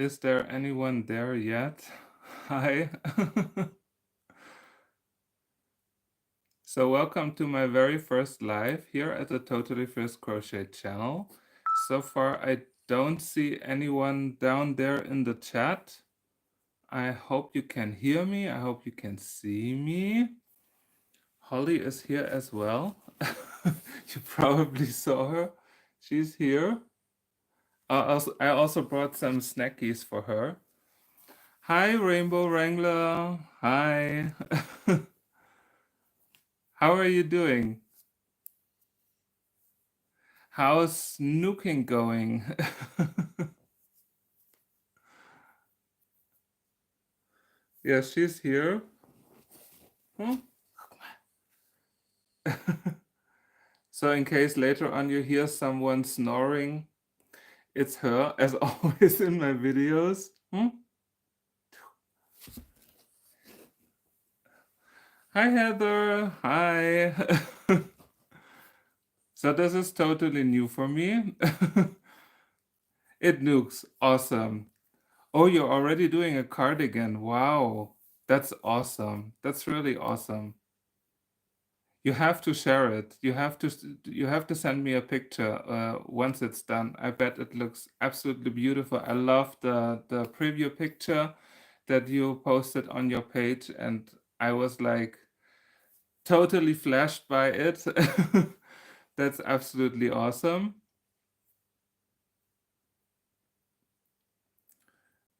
Is there anyone there yet? Hi. So welcome to my very first live here at the Totally First Crochet channel. So far I don't see anyone down there in the chat. I hope you can hear me. I hope you can see me. Holly is here as well. You probably saw her. She's here. I also brought some snackies for her. Hi, Rainbow Wrangler. Hi. How are you doing? How's nuking going? Yeah, she's here. Hmm? So in case later on you hear someone snoring, it's her, as always in my videos. Hmm? Hi, Heather. Hi. So this is totally new for me. It nukes. Awesome. Oh, you're already doing a cardigan. Wow. That's awesome. That's really awesome. You have to share it. You have to send me a picture once it's done. I bet it looks absolutely beautiful. I love the preview picture that you posted on your page, and I was like totally flashed by it. That's absolutely awesome.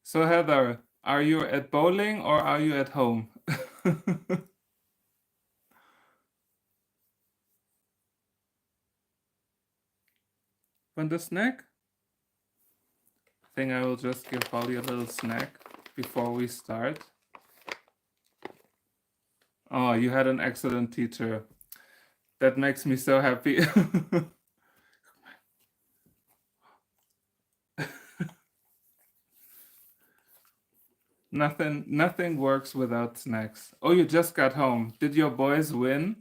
So Heather, are you at bowling or are you at home? Want a snack? I think I will just give Holly a little snack before we start. Oh, you had an excellent teacher. That makes me so happy. Nothing works without snacks. Oh, you just got home. Did your boys win?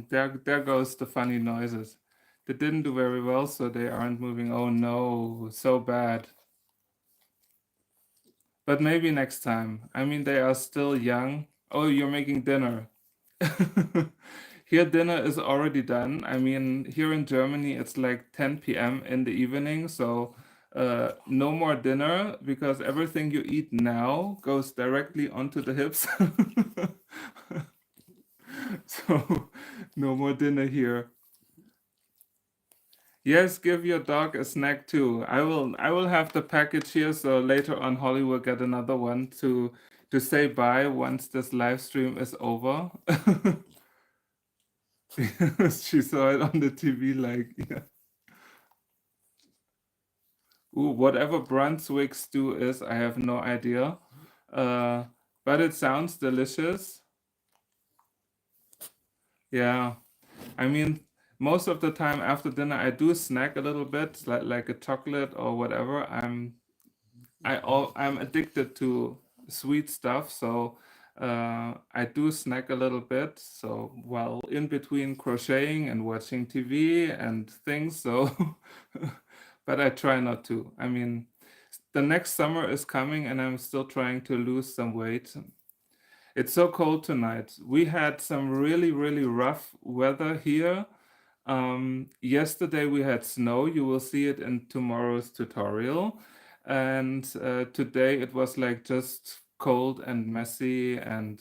There goes the funny noises. They didn't do very well, so they aren't moving. Oh no, so bad. But maybe next time. I mean, they are still young. Oh, you're making dinner. Here, dinner is already done. I mean, here in Germany, it's like 10 p.m. in the evening. So, no more dinner because everything you eat now goes directly onto the hips. So, no more dinner here. Yes, give your dog a snack too. I will have the package here, so later on Holly will get another one to say bye once this live stream is over. She saw it on the TV like, yeah. Ooh, whatever Brunswick stew is, I have no idea. Uh, but it sounds delicious. Yeah. I mean, most of the time after dinner I do snack a little bit, like a chocolate or whatever. I'm addicted to sweet stuff, so I do snack a little bit. So while in between crocheting and watching TV and things, so but I try not to. I mean, the next summer is coming, and I'm still trying to lose some weight. It's so cold tonight. We had some really rough weather here. Yesterday we had snow. You will see it in tomorrow's tutorial. And today it was like just cold and messy and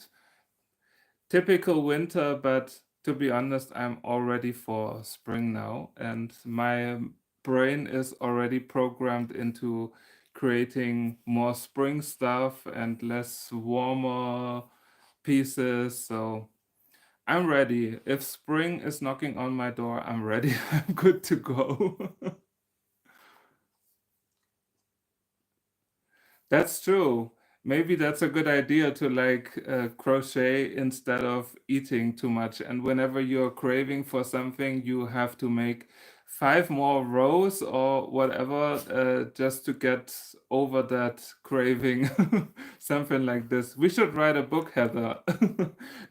typical winter. But to be honest, I'm all ready for spring now. And my brain is already programmed into creating more spring stuff and less warmer pieces. So I'm ready. If spring is knocking on my door, I'm ready. I'm good to go. That's true. Maybe that's a good idea to like crochet instead of eating too much. And whenever you're craving for something, you have to make 5 more rows or whatever just to get over that craving. Something like this. We should write a book, Heather.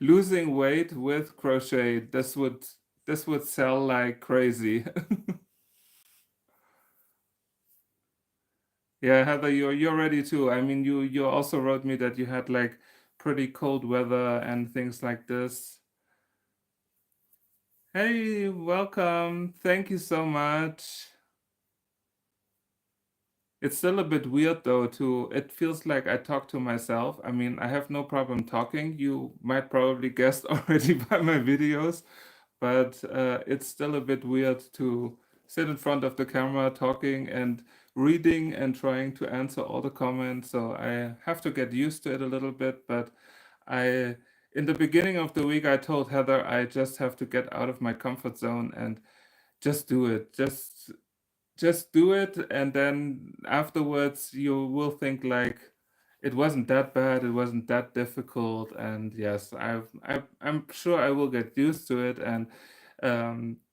Losing weight with crochet. This would this would sell like crazy. Yeah, Heather, you're ready too. I mean, you also wrote me that you had like pretty cold weather and things like this. Hey, welcome. Thank you so much. It's still a bit weird though, too. It feels like I talk to myself. I mean, I have no problem talking. You might probably guessed already by my videos, but it's still a bit weird to sit in front of the camera talking and reading and trying to answer all the comments. So I have to get used to it a little bit. But I, in the beginning of the week, I told Heather I just have to get out of my comfort zone and just do it. Just do it, and then afterwards you will think like it wasn't that bad, it wasn't that difficult. And yes, I'm sure I will get used to it. And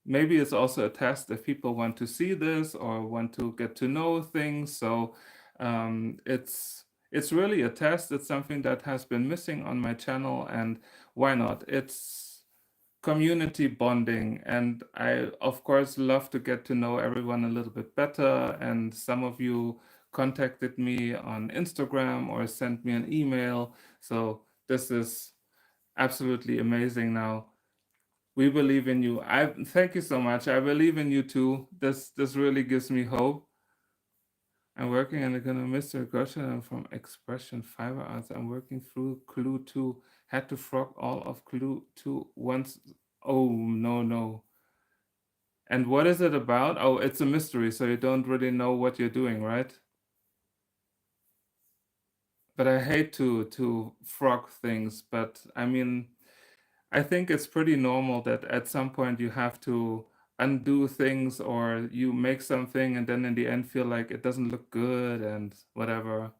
maybe it's also a test if people want to see this or want to get to know things. So it's really a test. It's something that has been missing on my channel, and why not? It's community bonding, and I of course love to get to know everyone a little bit better. And some of you contacted me on Instagram or sent me an email, so this is absolutely amazing. Now we believe in you. I thank you so much. I believe in you too. This really gives me hope. I'm working on gonna Mr. Goshen from Expression Fiber Arts. I'm working through Clue 2. Had to frog all of Clue 2 once. Oh, no, no. And what is it about? Oh, it's a mystery, so you don't really know what you're doing, right? But I hate to frog things, but I mean, I think it's pretty normal that at some point you have to undo things, or you make something and then in the end feel like it doesn't look good and whatever.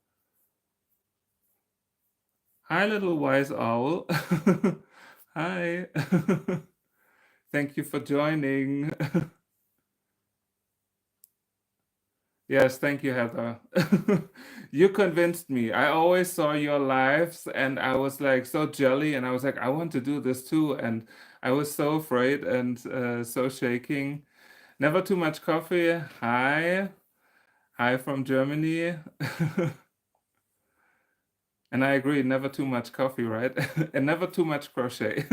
Hi, little wise owl. Hi. Thank you for joining. Yes, thank you, Heather. You convinced me. I always saw your lives and I was like so jelly, and I was like, I want to do this too. And I was so afraid and so shaking. Never too much coffee. Hi. Hi from Germany. And I agree, never too much coffee, right? And never too much crochet.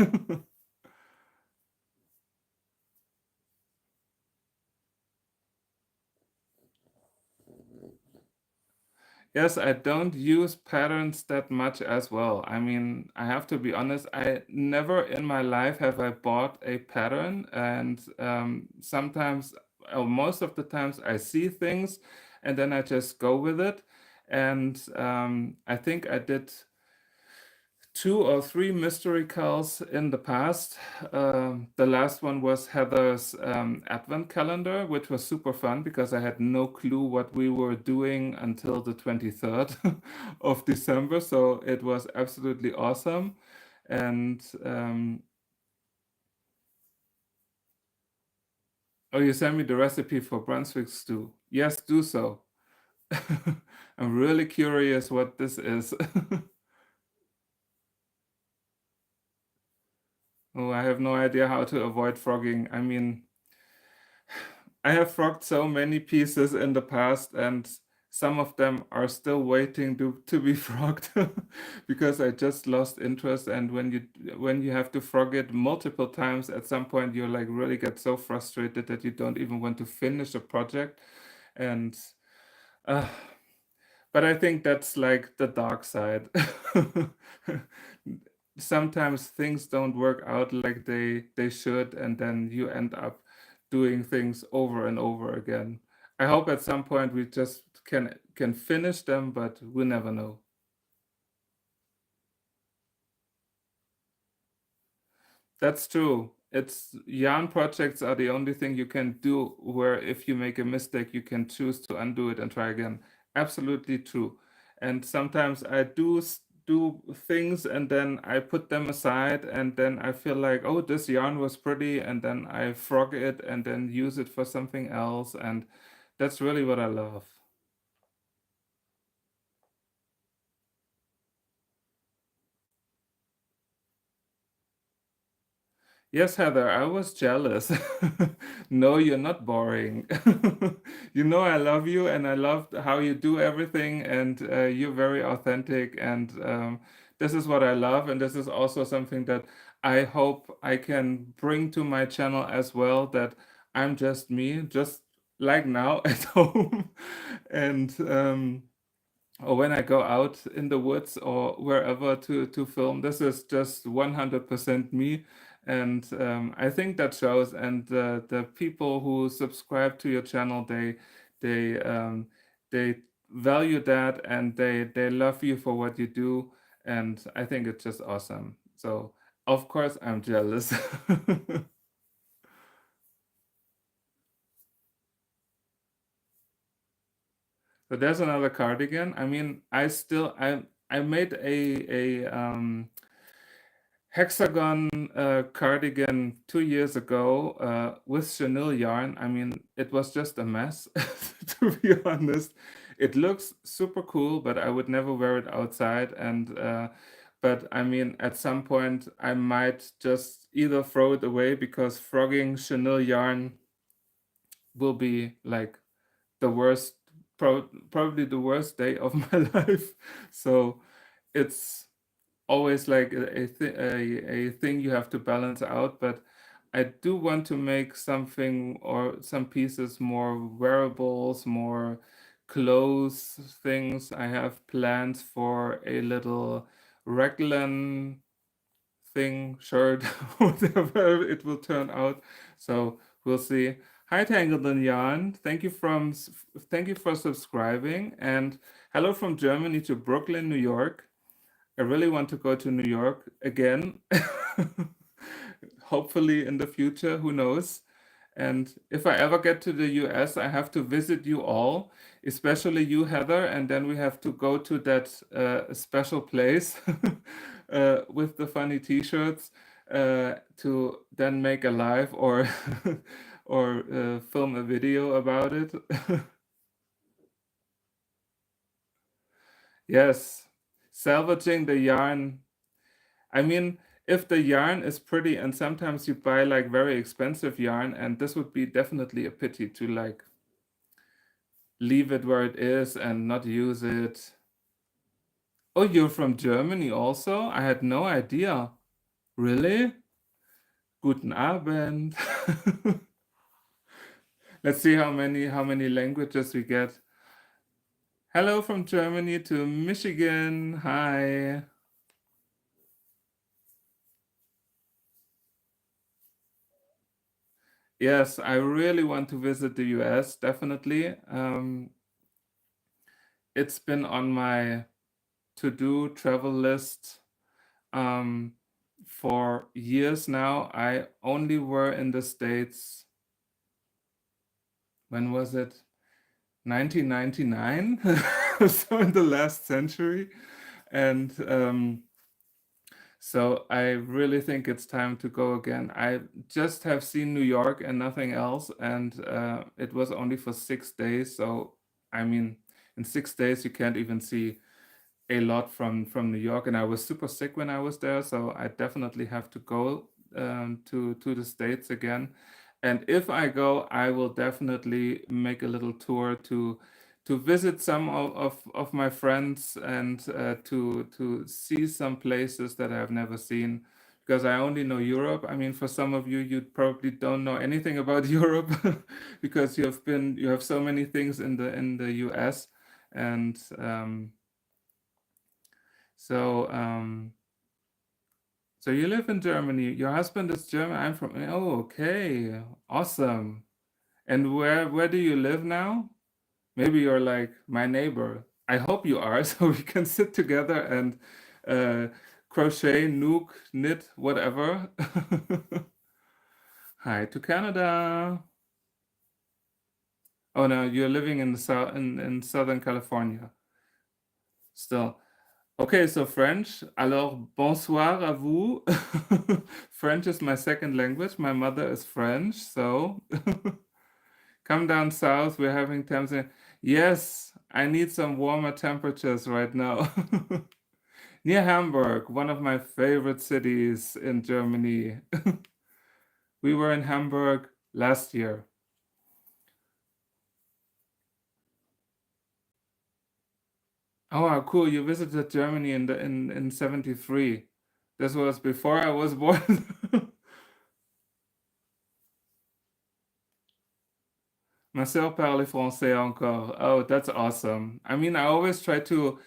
Yes, I don't use patterns that much as well. I mean, I have to be honest, I never in my life have I bought a pattern. And sometimes, or most of the times, I see things and then I just go with it. And I think I did two or three mystery calls in the past. The last one was Heather's advent calendar, which was super fun because I had no clue what we were doing until the 23rd of December. So it was absolutely awesome. And oh, you sent me the recipe for Brunswick stew. Yes, do so. I'm really curious what this is. Oh, I have no idea how to avoid frogging. I mean, I have frogged so many pieces in the past, and some of them are still waiting to be frogged because I just lost interest. And when you have to frog it multiple times, at some point you like really get so frustrated that you don't even want to finish a project. And uh, but I think that's like the dark side. Sometimes things don't work out like they should, and then you end up doing things over and over again. I hope at some point we just can finish them, but we never know. That's true. It's yarn projects are the only thing you can do where if you make a mistake, you can choose to undo it and try again. Absolutely true. And sometimes I do things and then I put them aside and then I feel like, oh, this yarn was pretty, and then I frog it and then use it for something else. And that's really what I love. Yes, Heather, I was jealous. No, you're not boring. You know, I love you and I love how you do everything, and you're very authentic. And this is what I love. And this is also something that I hope I can bring to my channel as well, that I'm just me, just like now at home. And or when I go out in the woods or wherever to film, this is just 100% me, and I think that shows. And the people who subscribe to your channel, they they value that, and they love you for what you do, and I think it's just awesome. So of course I'm jealous. So there's another cardigan. I mean, I made a hexagon cardigan 2 years ago with chenille yarn. I mean, it was just a mess, to be honest. It looks super cool, but I would never wear it outside. And but I mean, at some point, I might just either throw it away, because frogging chenille yarn will be like the worst, probably the worst day of my life. So it's always like a thing you have to balance out. But I do want to make something or some pieces more wearables, more clothes things. I have plans for a little raglan thing, shirt, whatever it will turn out. So we'll see. Hi Tangled and Jan, thank you for subscribing, and hello from Germany to Brooklyn, New York. I really want to go to New York again. Hopefully in the future, who knows? And if I ever get to the US, I have to visit you all, especially you, Heather, and then we have to go to that special place with the funny t-shirts to then make a live or or film a video about it. Yes, salvaging the yarn. I mean, if the yarn is pretty, and sometimes you buy like very expensive yarn, and this would be definitely a pity to like leave it where it is and not use it. Oh, you're from Germany also? I had no idea. Really? Guten Abend. Let's see how many languages we get. Hello from Germany to Michigan. Hi. Yes, I really want to visit the US, definitely. It's been on my to-do travel list um, for years now. I only were in the States, when was it? 1999, so in the last century. And so I really think it's time to go again. I just have seen New York and nothing else, and it was only for 6 days. So, I mean, in 6 days, you can't even see a lot from New York, and I was super sick when I was there, so I definitely have to go to the States again. And if I go, I will definitely make a little tour to visit some of my friends, and to see some places that I've never seen, because I only know Europe. I mean, for some of you, you probably don't know anything about Europe because you have so many things in the US. And so, so you live in Germany. Your husband is German. I'm from. Oh, okay, awesome. And where do you live now? Maybe you're like my neighbor. I hope you are, so we can sit together and uh, crochet, nuke, knit, whatever. Hi to Canada. Oh no, you're living in the south in Southern California still. Okay, so French. Alors, bonsoir à vous. French is my second language. My mother is French, so come down south. We're having temps. Yes, I need some warmer temperatures right now. Near Hamburg, one of my favorite cities in Germany. We were in Hamburg last year. Oh, wow, cool. You visited Germany in 73. This was before I was born. Ma sœur parle français encore. Oh, that's awesome. I mean, I always try to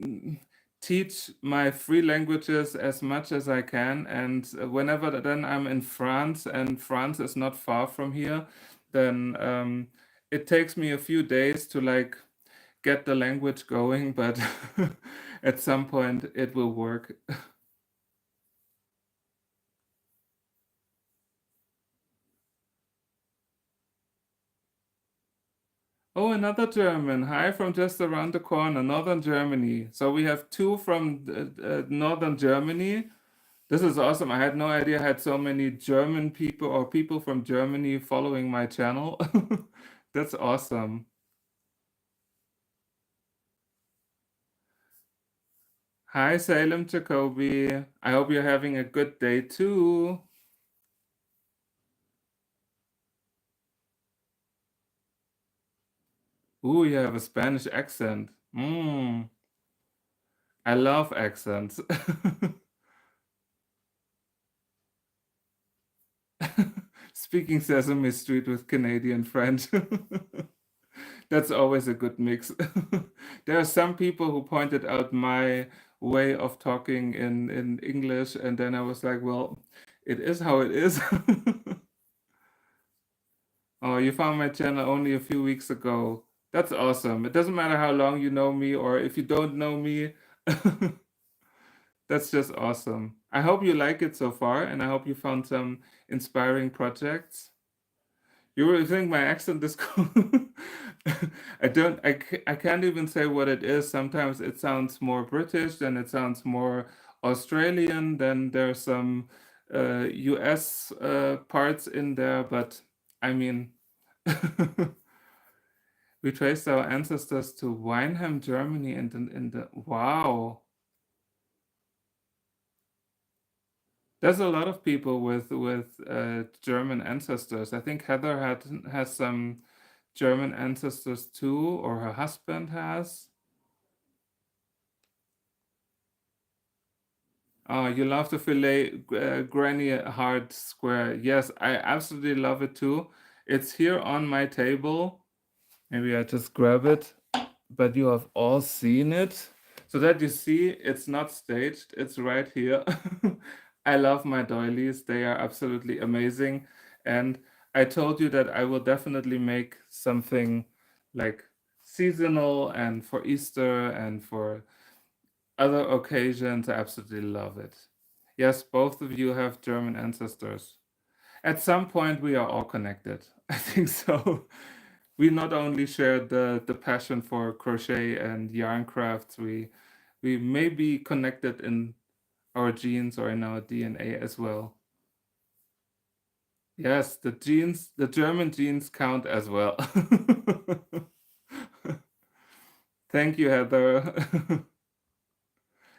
mm, teach my three languages as much as I can. And whenever then I'm in France, and France is not far from here, then it takes me a few days to like get the language going, but at some point it will work. Oh, another German. Hi from just around the corner, Northern Germany. So we have two from Northern Germany. This is awesome. I had no idea I had so many German people or people from Germany following my channel. That's awesome. Hi, Salem Jacoby. I hope you're having a good day too. Ooh, you have a Spanish accent. I love accents. Speaking Sesame Street with Canadian French. That's always a good mix. There are some people who pointed out my way of talking in English, and then I was like, well, it is how it is. Oh, you found my channel only a few weeks ago. That's awesome. It doesn't matter how long you know me or if you don't know me. That's just awesome. I hope you like it so far, and I hope you found some inspiring projects. You really think my accent is cool? I can't even say what it is. Sometimes it sounds more British, then it sounds more Australian, then there's some US parts in there, but I mean, we traced our ancestors to Weinheim, Germany, and wow. There's a lot of people with German ancestors. I think Heather has some German ancestors too, or her husband has. Oh, you love the filet granny hard square. Yes, I absolutely love it too. It's here on my table. Maybe I just grab it, but you have all seen it. So that you see, it's not staged, it's right here. I love my doilies, they are absolutely amazing. And I told you that I will definitely make something like seasonal and for Easter and for other occasions. I absolutely love it. Yes, both of you have German ancestors. At some point, we are all connected. I think so. We not only share the passion for crochet and yarn crafts, we may be connected in our genes or in our DNA as well. Yes, the genes, the German genes count as well. Thank you, Heather.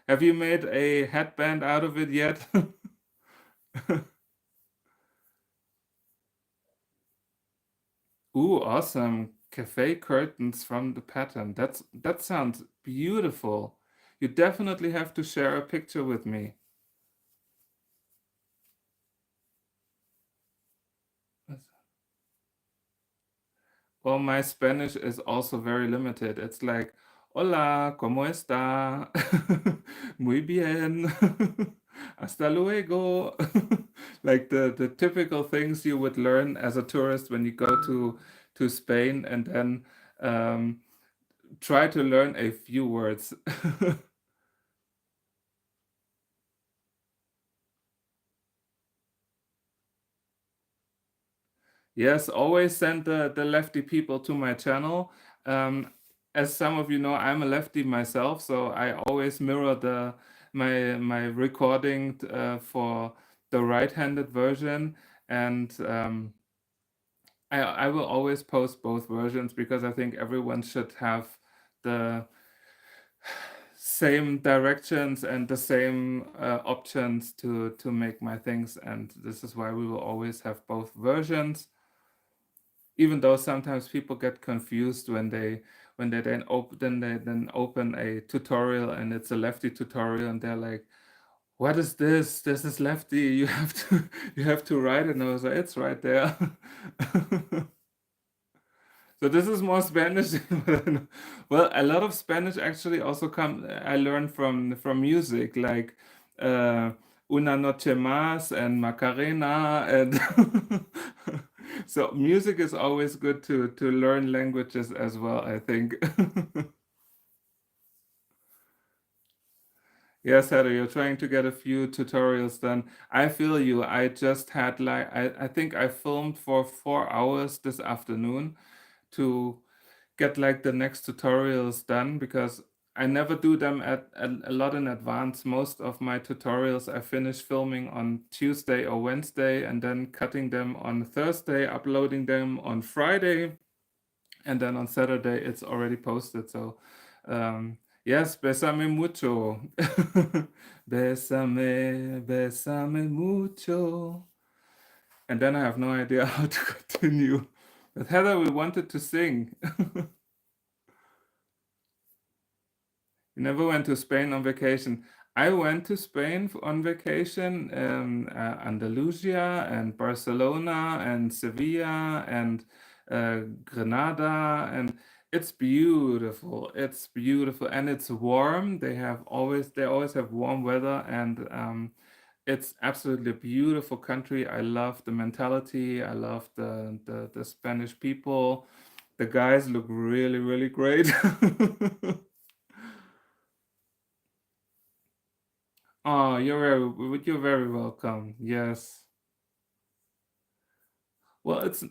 Have you made a headband out of it yet? Ooh, awesome. Cafe curtains from the pattern. That sounds beautiful. You definitely have to share a picture with me. Well, my Spanish is also very limited. It's like, hola, ¿cómo está? Muy bien. Hasta luego. Like the typical things you would learn as a tourist when you go to Spain and then um, try to learn a few words. Yes, always send the lefty people to my channel. Um, as some of you know, I'm a lefty myself, so I always mirror my recording for the right-handed version, and I will always post both versions because I think everyone should have the same directions and the same options to make my things, and this is why we will always have both versions, even though sometimes people get confused when they then open a tutorial and it's a lefty tutorial and they're like, what is this? This is lefty. You have to you have to write it. And I was like, it's right there. So this is more Spanish. Well, a lot of Spanish actually also come. I learned from music, like uh, Una Noche Más and Macarena, and so music is always good to learn languages as well, I think. Yes, Heather, you're trying to get a few tutorials done. I feel you. I just had like I think I filmed for 4 hours this afternoon to get like the next tutorials done because I never do them at a lot in advance. Most of my tutorials I finish filming on Tuesday or Wednesday and then cutting them on Thursday, uploading them on Friday, and then on Saturday it's already posted. So yes, besame mucho. Besame, besame mucho. And then I have no idea how to continue. But Heather, we wanted to sing. You never went to Spain on vacation. I went to Spain on vacation, Andalusia and Barcelona and Sevilla and Granada, and it's beautiful. It's beautiful and it's warm. They always have warm weather, and it's absolutely a beautiful country. I love the mentality. I love the Spanish people. The guys look really, really great. Oh, you're very welcome. Yes. Well, it's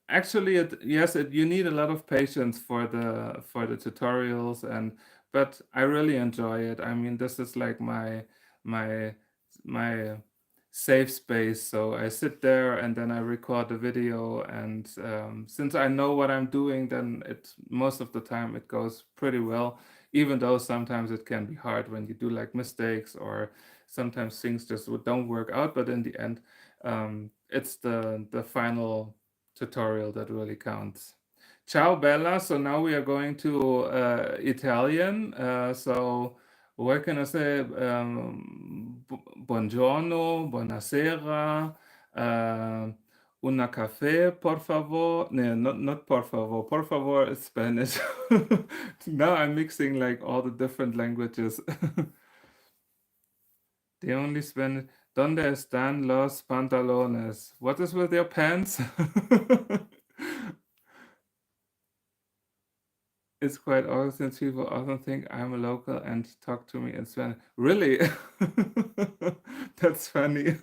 actually yes, you need a lot of patience for the tutorials, and but I really enjoy it. I mean, this is like my my safe space. So I sit there and then I record the video, and since I know what I'm doing, then it most of the time it goes pretty well. Even though sometimes it can be hard when you do like mistakes or sometimes things just don't work out, but in the end it's the final tutorial that really counts. Ciao Bella. So now we are going to Italian. So what can I say? Buongiorno, buonasera, una café, por favor. No, not por favor. Por favor is Spanish. Now I'm mixing like all the different languages. The only Spanish. ¿Dónde están los pantalones? What is with your pants? It's quite odd since people often think I'm a local and talk to me in Spanish. Really? That's funny.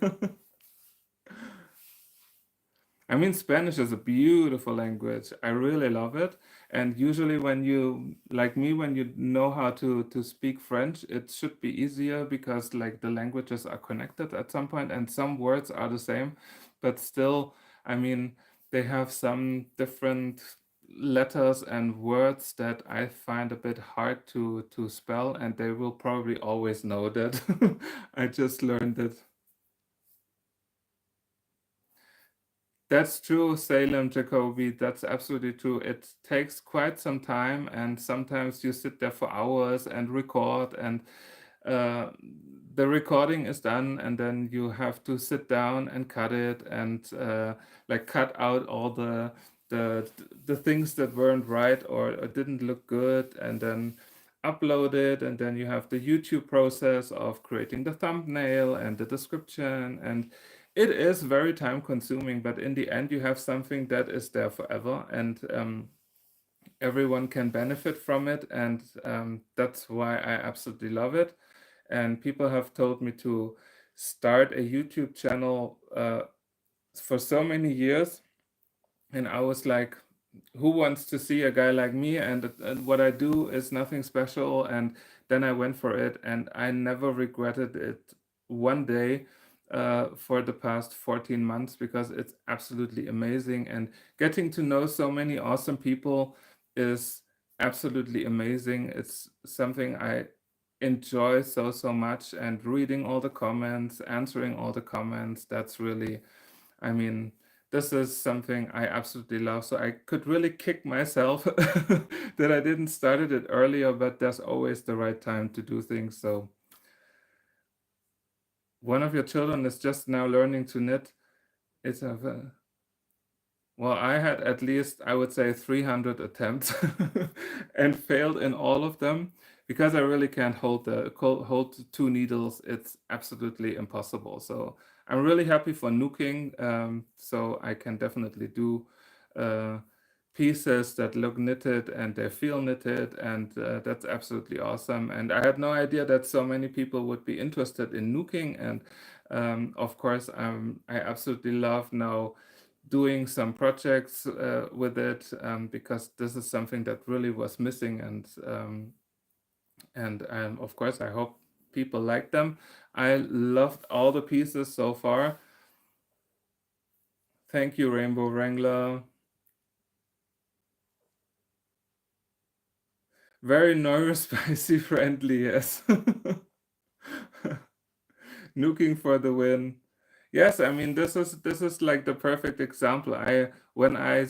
I mean, Spanish is a beautiful language. I really love it. And usually, when you, like me, when you know how to speak French, it should be easier because like the languages are connected at some point and some words are the same. But still, I mean, they have some different letters and words that I find a bit hard to spell, and they will probably always know that. I just learned it. That's true, Salem Jacoby. That's absolutely true. It takes quite some time, and sometimes you sit there for hours and record, and uh, the recording is done, and then you have to sit down and cut it, and like cut out all the the things that weren't right or didn't look good, and then upload it, and then you have the YouTube process of creating the thumbnail and the description, and it is very time consuming, but in the end, you have something that is there forever, and everyone can benefit from it. And that's why I absolutely love it. And people have told me to start a YouTube channel for so many years. And I was like, who wants to see a guy like me? And what I do is nothing special. And then I went for it, and I never regretted it one day for the past 14 months because it's absolutely amazing. And getting to know so many awesome people is absolutely amazing. It's something I enjoy so much, and reading all the comments, answering all the comments. That's really, I mean, this is something I absolutely love. So I could really kick myself that I didn't started it earlier, but there's always the right time to do things. So one of your children is just now learning to knit. It's a Well, I had at least, I would say, 300 attempts and failed in all of them because I really can't hold two needles. It's absolutely impossible. So I'm really happy for nuking. So I can definitely do uh, pieces that look knitted and they feel knitted, and that's absolutely awesome. And I had no idea that so many people would be interested in nuking. And of course, I absolutely love now doing some projects with it, because this is something that really was missing, and of course I hope people like them. I loved all the pieces so far. Thank you, Rainbow Wrangler. Very neurospicy friendly, yes. Nuking for the win. Yes, I mean, this is like the perfect example. When I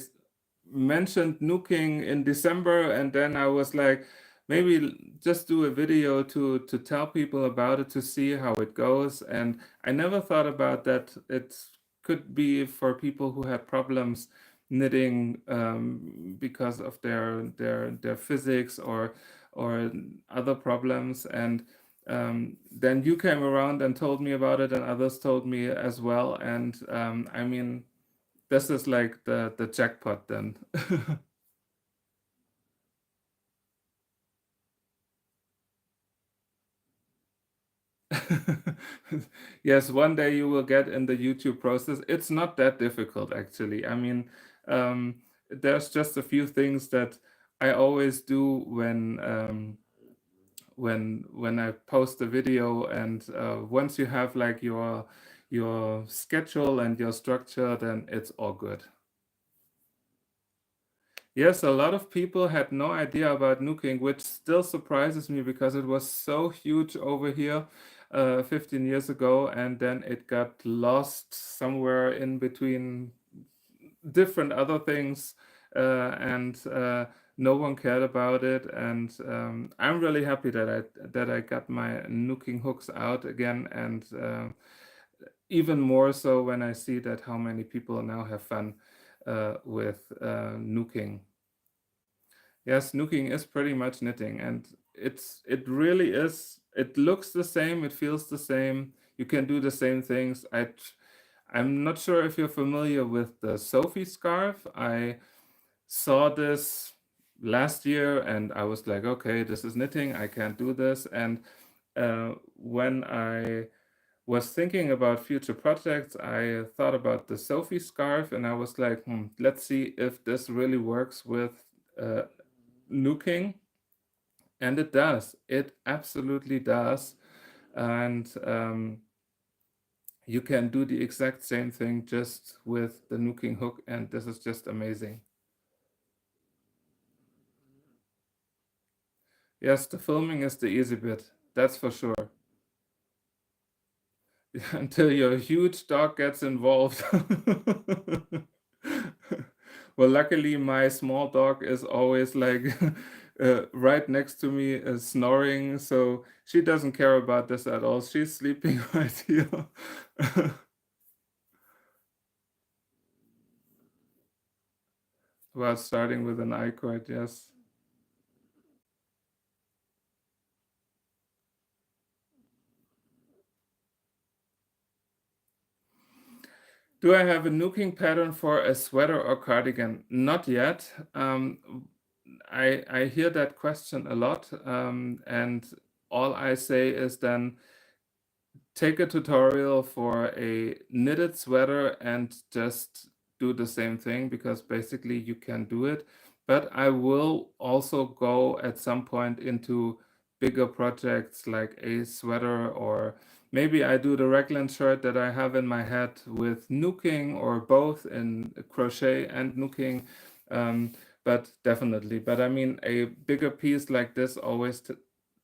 mentioned nuking in December, and then I was like, maybe just do a video to tell people about it, to see how it goes. And I never thought about that it could be for people who had problems knitting, because of their physics or other problems. And then you came around and told me about it, and others told me as well. And I mean, this is like the jackpot then. Yes, one day you will get in the YouTube process. It's not that difficult, actually. I mean, there's just a few things that I always do when I post a video, and once you have like your schedule and your structure, then it's all good. Yes, a lot of people had no idea about nuking, which still surprises me because it was so huge over here 15 years ago, and then it got lost somewhere in between different other things, and no one cared about it. And I'm really happy that I got my nuking hooks out again, and even more so when I see that how many people now have fun with nuking. Yes, nuking is pretty much knitting, and it really is. It looks the same, it feels the same. You can do the same things. I'm not sure if you're familiar with the Sophie scarf. I saw this last year, and I was like, okay, this is knitting. I can't do this. And when I was thinking about future projects, I thought about the Sophie scarf, and I was like, let's see if this really works with uh, nuking. And it does. It absolutely does. And you can do the exact same thing just with the nuking hook, and this is just amazing. Yes, the filming is the easy bit, that's for sure. Until your huge dog gets involved. Well, luckily, my small dog is always like right next to me, snoring, so she doesn't care about this at all. She's sleeping right here. Well, starting with an I chord, yes. Do I have a nuking pattern for a sweater or cardigan? Not yet. I hear that question a lot, and all I say is then take a tutorial for a knitted sweater and just do the same thing, because basically you can do it. But I will also go at some point into bigger projects like a sweater, or maybe I do the raglan shirt that I have in my head with nuking, or both in crochet and nuking. Um, but definitely, but I mean, a bigger piece like this always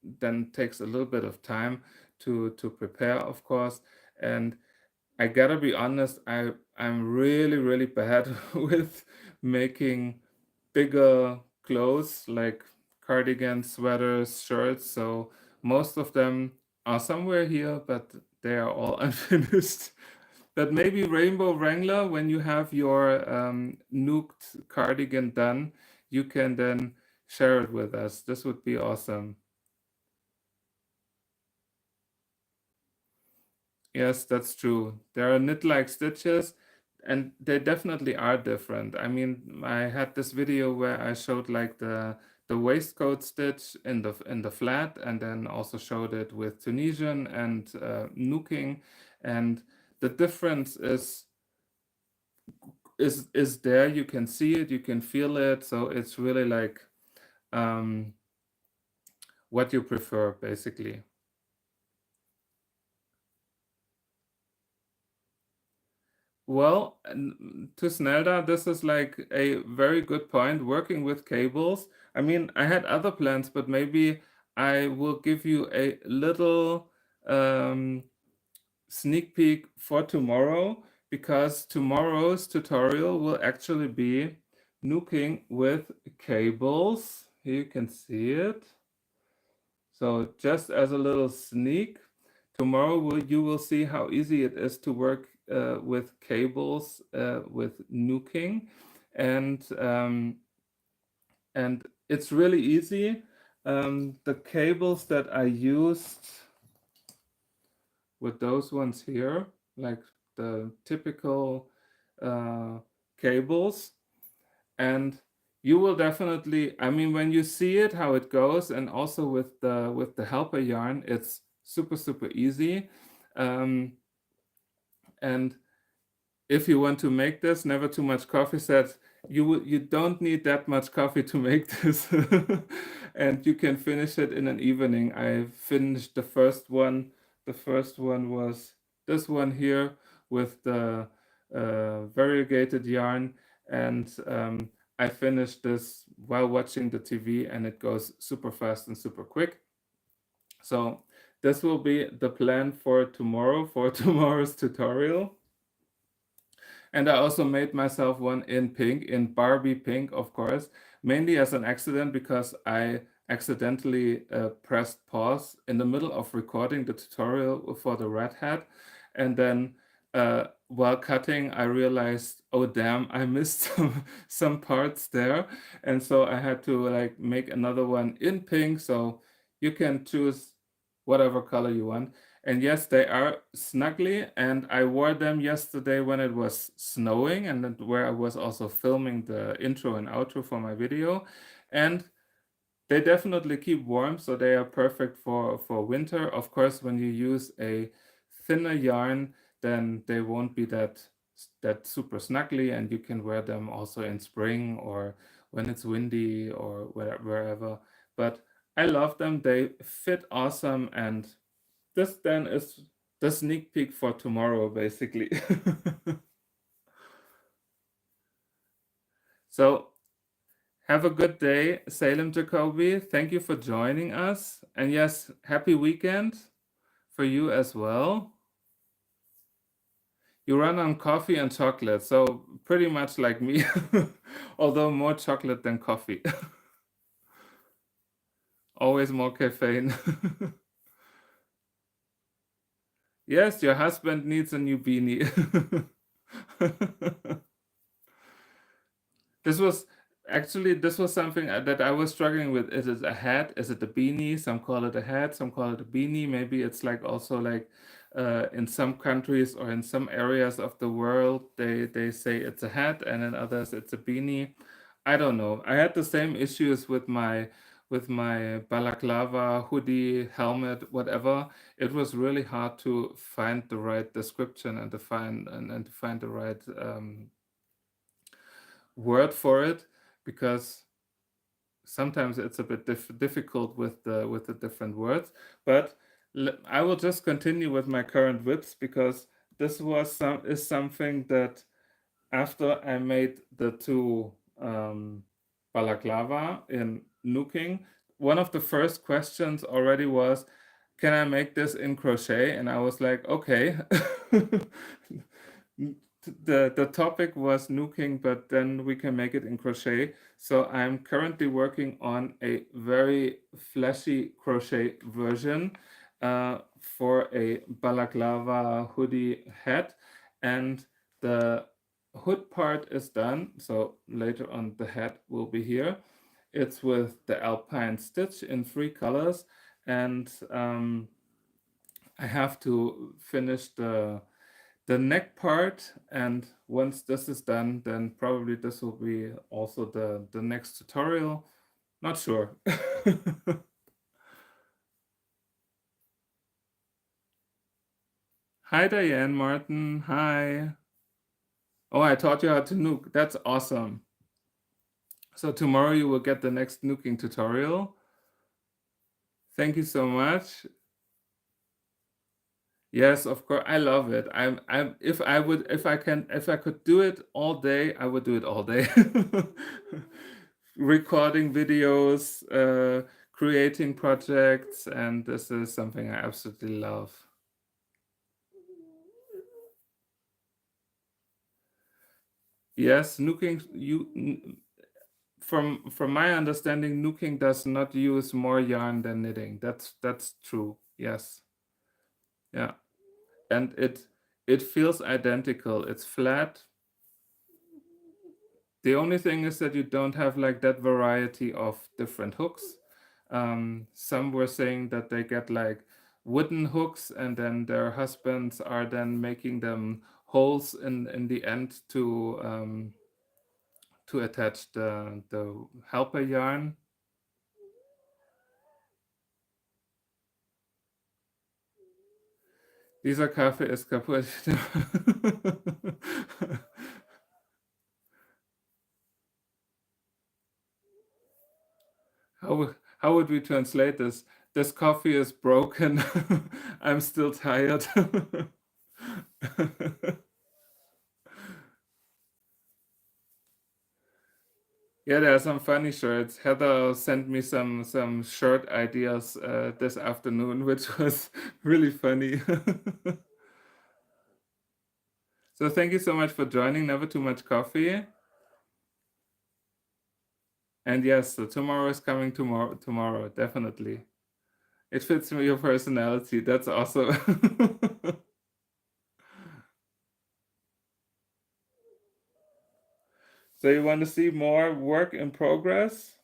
then takes a little bit of time to prepare, of course. And I gotta be honest, I'm really bad with making bigger clothes like cardigans, sweaters, shirts. So most of them are somewhere here, but they are all unfinished. But maybe Rainbow Wrangler, when you have your nuked cardigan done, you can then share it with us. This would be awesome. Yes, that's true. There are knit-like stitches, and they definitely are different. I mean, I had this video where I showed like the waistcoat stitch in the flat, and then also showed it with Tunisian and nuking, and the difference is there. You can see it, you can feel it. So it's really like um, what you prefer, basically. Well, to Snelda, this is like a very good point. Working with cables. I mean, I had other plans, but maybe I will give you a little um, sneak peek for tomorrow, because tomorrow's tutorial will actually be nuking with cables. Here you can see it. So just as a little sneak, tomorrow you will see how easy it is to work with cables with nuking, and and it's really easy. The cables that I used with those ones here, like the typical uh, cables, and you will definitely, I mean, when you see it how it goes, and also with the helper yarn, it's super easy. um, and if you want to make this, never too much coffee said, you don't need that much coffee to make this. And you can finish it in an evening. I finished the first one. The first one was this one here with the variegated yarn, and I finished this while watching the TV, and it goes super fast and super quick. So this will be the plan for tomorrow, for tomorrow's tutorial. And I also made myself one in pink, in Barbie pink, of course, mainly as an accident, because I accidentally pressed pause in the middle of recording the tutorial for the red hat. And then while cutting, I realized, oh damn, I missed some parts there. And so I had to like make another one in pink. So you can choose whatever color you want. And yes, they are snuggly, and I wore them yesterday when it was snowing, and where I was also filming the intro and outro for my video. And they definitely keep warm, so they are perfect for winter. Of course, when you use a thinner yarn, then they won't be that super snuggly, and you can wear them also in spring or when it's windy or wherever. But I love them. They fit awesome, and this then is the sneak peek for tomorrow, basically. So have a good day, Salem Jacoby. Thank you for joining us. And yes, happy weekend for you as well. You run on coffee and chocolate, so pretty much like me, although more chocolate than coffee. Always more caffeine. Yes, your husband needs a new beanie. This was actually, this was something that I was struggling with. Is it a hat? Is it a beanie? Some call it a hat, some call it a beanie. Maybe it's like also like in some countries or in some areas of the world, they say it's a hat, and in others it's a beanie. I don't know. I had the same issues with my balaclava, hoodie, helmet, whatever. It was really hard to find the right description and to find and to find the right word for it, because sometimes it's a bit difficult with the different words. But I will just continue with my current whips, because this is something that after I made the two balaclava in nuking, one of the first questions already was, can I make this in crochet? And I was like, okay. The topic was nuking, but then we can make it in crochet. So I'm currently working on a very flashy crochet version for a balaclava hoodie hat, and the hood part is done. So later on the hat will be here. It's with the alpine stitch in 3 colors, and I have to finish the neck part, and once this is done, then probably this will be also the next tutorial. Not sure. Hi Diane Martin, hi. Oh, I taught you how to nuke. That's awesome. So tomorrow you will get the next nuking tutorial. Thank you so much. Yes, of course. I love it. If I could do it all day, I would do it all day. Recording videos, creating projects, and this is something I absolutely love. Yes, nuking, from my understanding, nuking does not use more yarn than knitting. That's true. Yes. Yeah. And it feels identical. It's flat. The only thing is that you don't have like that variety of different hooks. Some were saying that they get like wooden hooks, and then their husbands are then making them holes in the end to attach the helper yarn. Dieser Kaffee ist kaputt. How would we translate this? This coffee is broken. I'm still tired. Yeah, there are some funny shirts. Heather sent me some shirt ideas this afternoon, which was really funny. So thank you so much for joining. Never too much coffee. And yes, so tomorrow is coming tomorrow, definitely. It fits your personality. That's awesome. So you want to see more work in progress?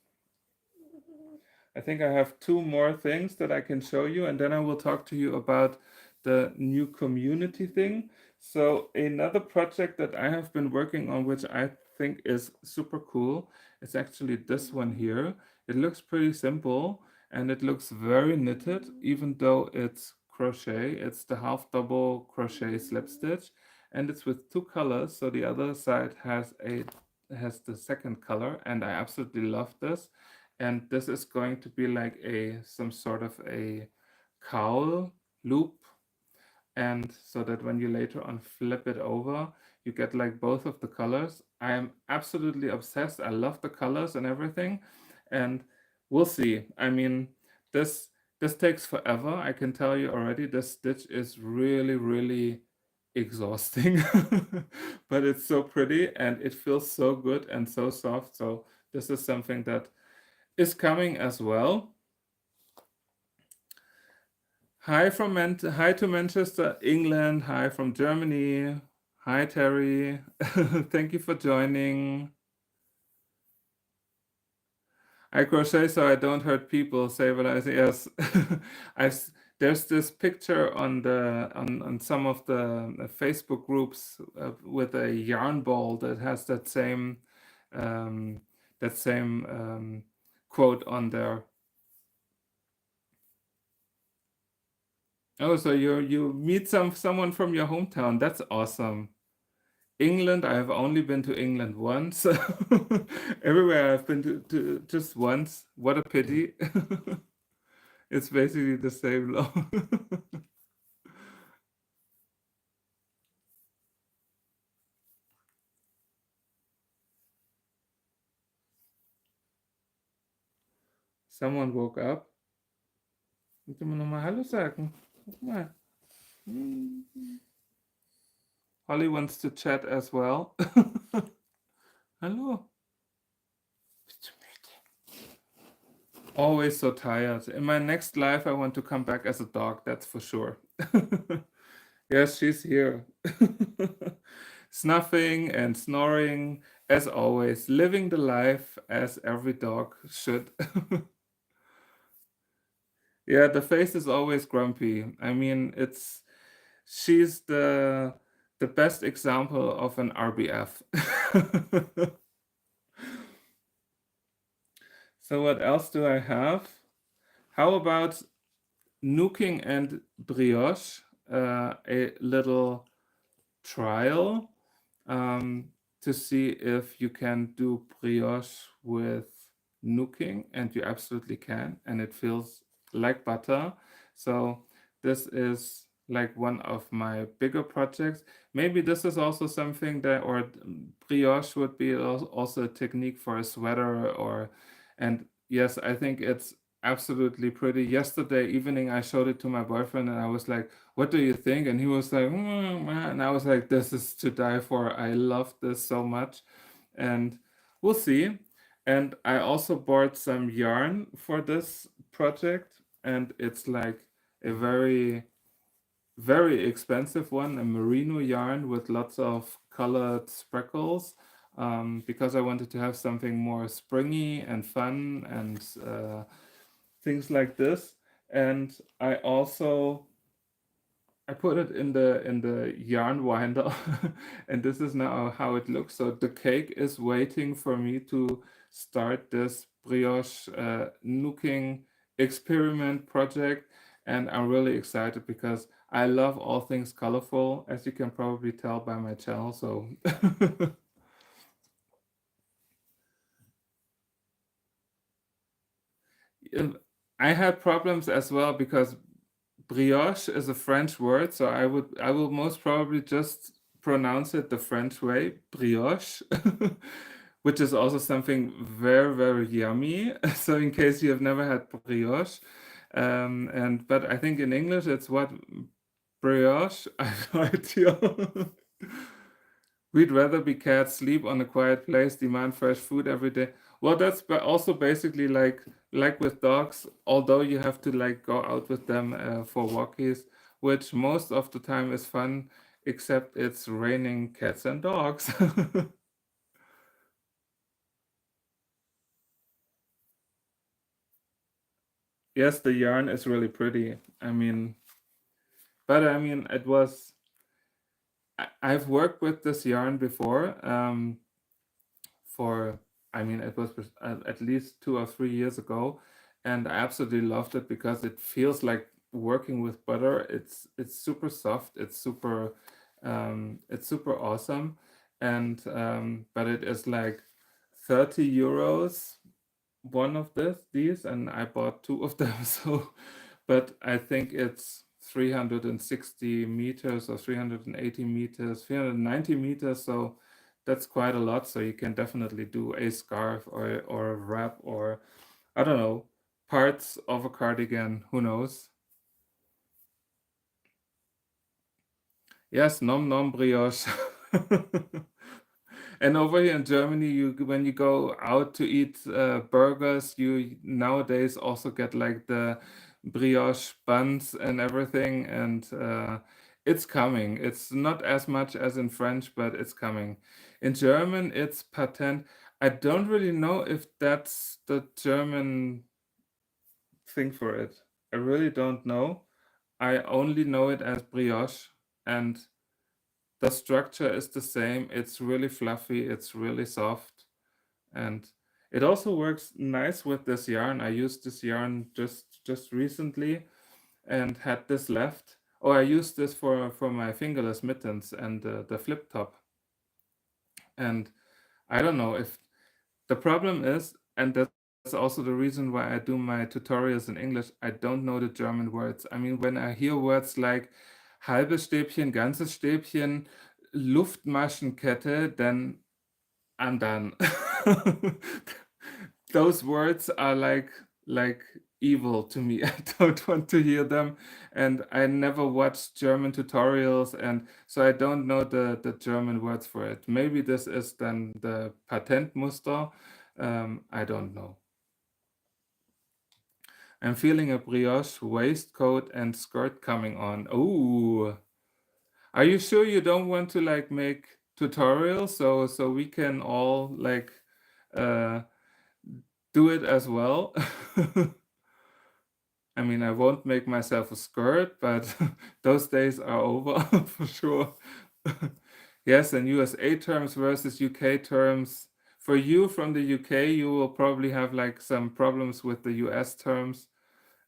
I think I have 2 more things that I can show you, and then I will talk to you about the new community thing. So another project that I have been working on, which I think is super cool, is actually this one here. It looks pretty simple, and it looks very knitted, even though it's crochet. It's the half double crochet slip stitch, and it's with 2 colors. So the other side has the second color, and I absolutely love this. And this is going to be like some sort of a cowl loop, and so that when you later on flip it over, you get like both of the colors. I am absolutely obsessed. I love the colors and everything, and we'll see. I mean, this takes forever. I can tell you already. This stitch is really exhausting, but it's so pretty and it feels so good and so soft. So this is something that is coming as well. Hi hi to Manchester, England. Hi from Germany. Hi Terry. Thank you for joining. I crochet so I don't hurt people. Save lives. Yes, there's this picture on some of the Facebook groups with a yarn ball that has um, that same quote on there. Oh, so you meet someone from your hometown. That's awesome. England, I have only been to England once. Everywhere I've been to just once. What a pity. It's basically the same law. Someone woke up. Kannst du mir nochmal Hallo sagen? Guck mal. Holly wants to chat as well. Hallo. Bist du müde? Always so tired. In my next life, I want to come back as a dog, that's for sure. Yes, she's here. Snuffing and snoring, as always, living the life as every dog should. Yeah, the face is always grumpy. I mean, she's the best example of an RBF. So what else do I have? How about nuking and brioche? A little trial to see if you can do brioche with nuking, and you absolutely can, and it feels like butter. So this is like one of my bigger projects. Maybe this is also something that, or brioche would be also a technique for a sweater, or, and yes, I think it's absolutely pretty. Yesterday evening I showed it to my boyfriend and I was like, what do you think? And he was like, and I was like, this is to die for. I love this so much. And we'll see. And I also bought some yarn for this project, and it's like a very, very expensive one, a merino yarn with lots of colored sprinkles, because I wanted to have something more springy and fun and things like this. And I put it in the yarn winder, and this is now how it looks. So the cake is waiting for me to start this brioche nuking experiment project, and I'm really excited because I love all things colorful, as you can probably tell by my channel. So I had problems as well because brioche is a French word, so I will most probably just pronounce it the French way, brioche, which is also something very, very yummy. So in case you have never had brioche, and but I think in English it's what, brioche. I have no idea. We'd rather be cats, sleep on a quiet place, demand fresh food every day. Well, that's also basically like with dogs, although you have to like go out with them for walkies, which most of the time is fun, except it's raining cats and dogs. Yes, the yarn is really pretty. I mean, but I mean, I've worked with this yarn before. For, I mean, it was at least 2 or 3 years ago, and I absolutely loved it because it feels like working with butter. It's super soft. It's super awesome, and but it is like 30 euros one of these, and I bought two of them. So, but I think it's 360 meters or 380 meters, 390 meters. So that's quite a lot. So you can definitely do a scarf or a wrap, or I don't know, parts of a cardigan. Who knows? Yes, nom nom brioche. And over here in Germany, you when you go out to eat burgers, you nowadays also get like the brioche buns and everything, and it's coming. It's not as much as in French, but it's coming. In German, it's patent. I don't really know if that's the German thing for it. I really don't know. I only know it as brioche, and the structure is the same. It's really fluffy, it's really soft, and it also works nice with this yarn. I used this yarn just recently and had this left. Oh, I used this for my fingerless mittens and the flip top. And I don't know if the problem is, and that's also the reason why I do my tutorials in English, I don't know the German words. I mean, when I hear words like halbes Stäbchen, ganzes Stäbchen, Luftmaschenkette, then I'm done. Those words are like like evil to me. I don't want to hear them, and I never watched German tutorials, and so I don't know the German words for it. Maybe this is then the Patentmuster. I don't know. I'm feeling a brioche waistcoat and skirt coming on. Ooh, are you sure you don't want to like make tutorials so we can all like uh, do it as well? I mean, I won't make myself a skirt, but those days are over for sure. Yes, and USA terms versus UK terms. For you from the UK, you will probably have like some problems with the US terms.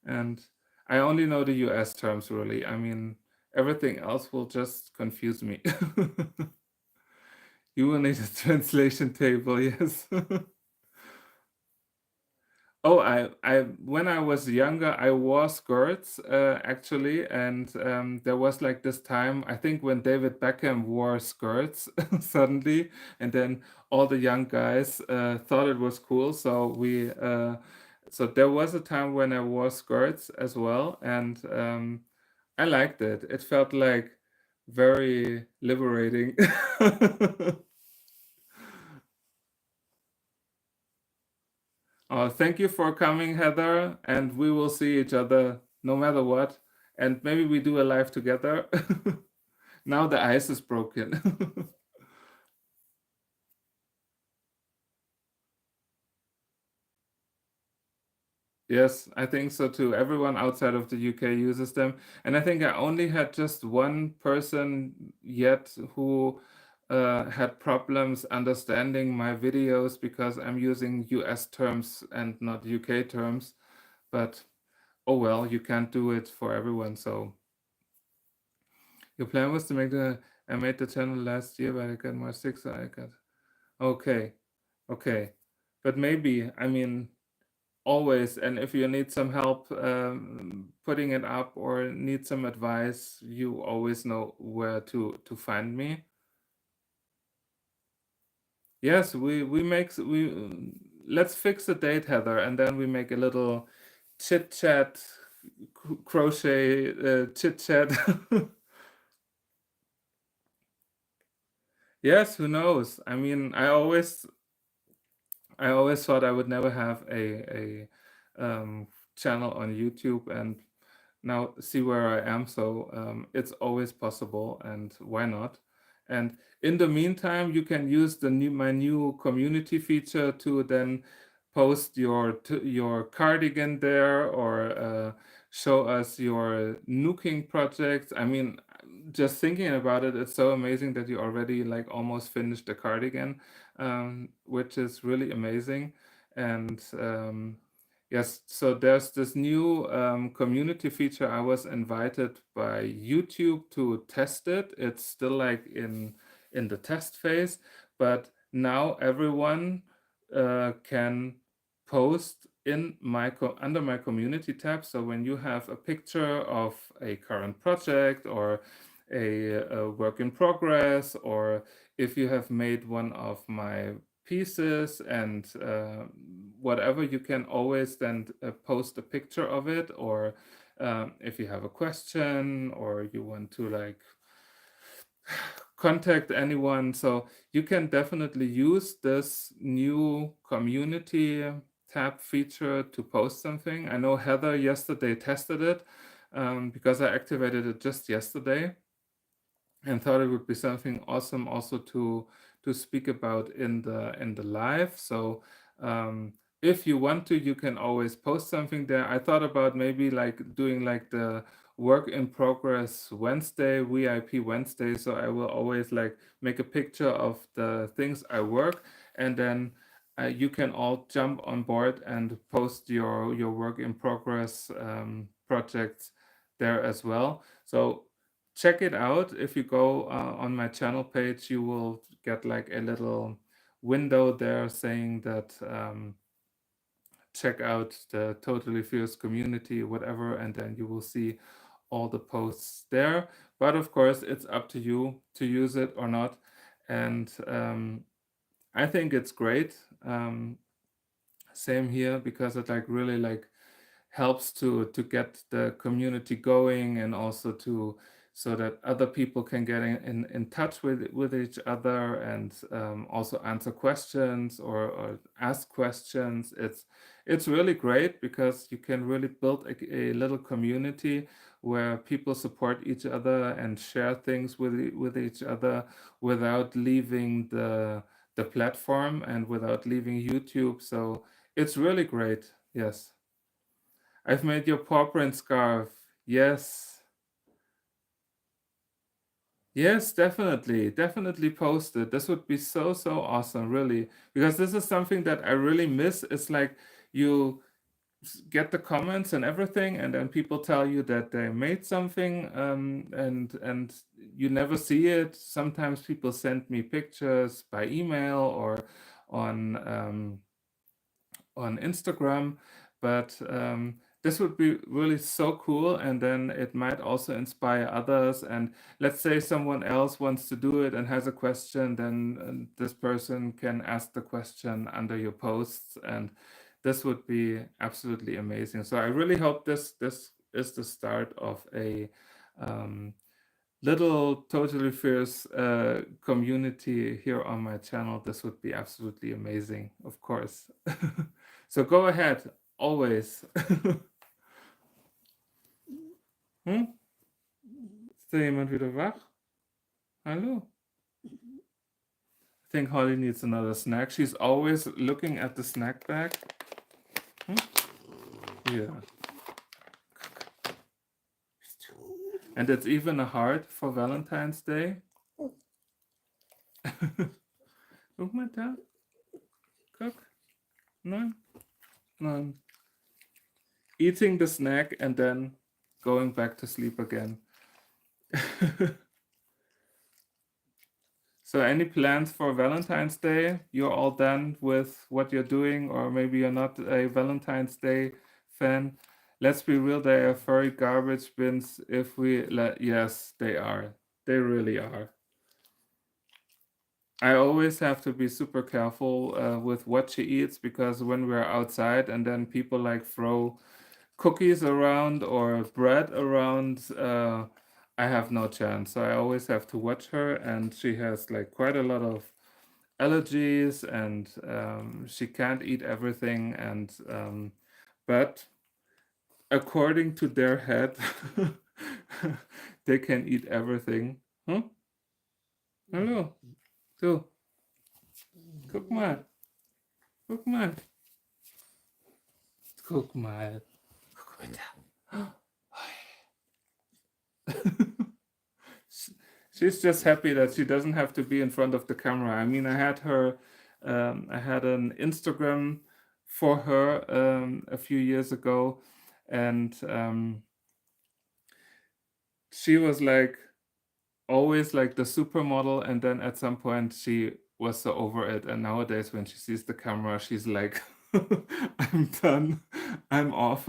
And I only know the US terms really. I mean, everything else will just confuse me. You will need a translation table, yes. Oh, when I was younger, I wore skirts actually, and there was like this time, I think when David Beckham wore skirts suddenly, and then all the young guys thought it was cool. So there was a time when I wore skirts as well, and I liked it. It felt like very liberating. Thank you for coming, Heather, and we will see each other no matter what. And maybe we do a live together. Now the ice is broken. Yes, I think so too. Everyone outside of the UK uses them. And I think I only had just one person yet who had problems understanding my videos because I'm using US terms and not UK terms. But oh well, you can't do it for everyone. So your plan was to make the I made the channel last year, but I got more sick, so I got okay, okay. But maybe, I mean, always, and if you need some help putting it up or need some advice, you always know where to find me. Yes, we make we let's fix a date, Heather, and then we make a little chit chat, crochet chit chat. Yes, who knows? I mean, I always thought I would never have a channel on YouTube, and now see where I am. So it's always possible, and why not? And in the meantime, you can use the new my new community feature to then post your cardigan there, or show us your nuking projects. I mean, just thinking about it, it's so amazing that you already like almost finished the cardigan, which is really amazing. And yes, so there's this new community feature. I was invited by YouTube to test it. It's still like in the test phase, but now everyone can post in under my community tab. So when you have a picture of a current project, or a work in progress, or if you have made one of my pieces, and whatever, you can always then post a picture of it, or if you have a question, or you want to like contact anyone. So you can definitely use this new community tab feature to post something. I know Heather yesterday tested it because I activated it just yesterday, and thought it would be something awesome also to speak about in the live. So if you want to, you can always post something there. I thought about maybe like doing like the work in progress Wednesday, VIP Wednesday. So I will always like make a picture of the things I work, and then you can all jump on board and post your work in progress projects there as well. So check it out. If you go on my channel page, you will get like a little window there saying that check out the Totally Fierce community, whatever, and then you will see all the posts there. But of course, it's up to you to use it or not. And I think it's great. Same here, because it like really like helps to get the community going, and also to so that other people can get in touch with each other, and also answer questions, or ask questions. It's really great, because you can really build a little community where people support each other and share things with each other, without leaving the platform, and without leaving YouTube. So it's really great. Yes. I've made your paw print scarf. Yes. Yes, definitely. Definitely post it. This would be so, so awesome, really. Because this is something that I really miss. It's like you get the comments and everything, and then people tell you that they made something, and you never see it. Sometimes people send me pictures by email, or on Instagram, but this would be really so cool, and then it might also inspire others. And let's say someone else wants to do it and has a question, then this person can ask the question under your posts, and this would be absolutely amazing. So I really hope this is the start of a um, little totally fierce community here on my channel. This would be absolutely amazing, of course. So go ahead, always. Hm? Ist da jemand wieder wach? Hallo? I think Holly needs another snack. She's always looking at the snack bag. Hm? Yeah. And it's even a heart for Valentine's Day. Guck mal da. Guck. Nein. Nein. Eating the snack and then going back to sleep again. So any plans for Valentine's Day? You're all done with what you're doing, or maybe you're not a Valentine's Day fan. Let's be real, they are furry garbage bins if we let, yes, they are. They really are. I always have to be super careful with what she eats, because when we're outside and then people like throw cookies around or bread around, I have no chance. So I always have to watch her, and she has like quite a lot of allergies, and she can't eat everything. And but according to their head, they can eat everything. Huh? Hallo, du, guck mal, guck mal, guck mal, guck mal da. She's just happy that she doesn't have to be in front of the camera. I mean, I had an Instagram for her a few years ago, and she was like always like the supermodel, and then at some point she was so over it, and nowadays when she sees the camera, she's like, I'm done, I'm off.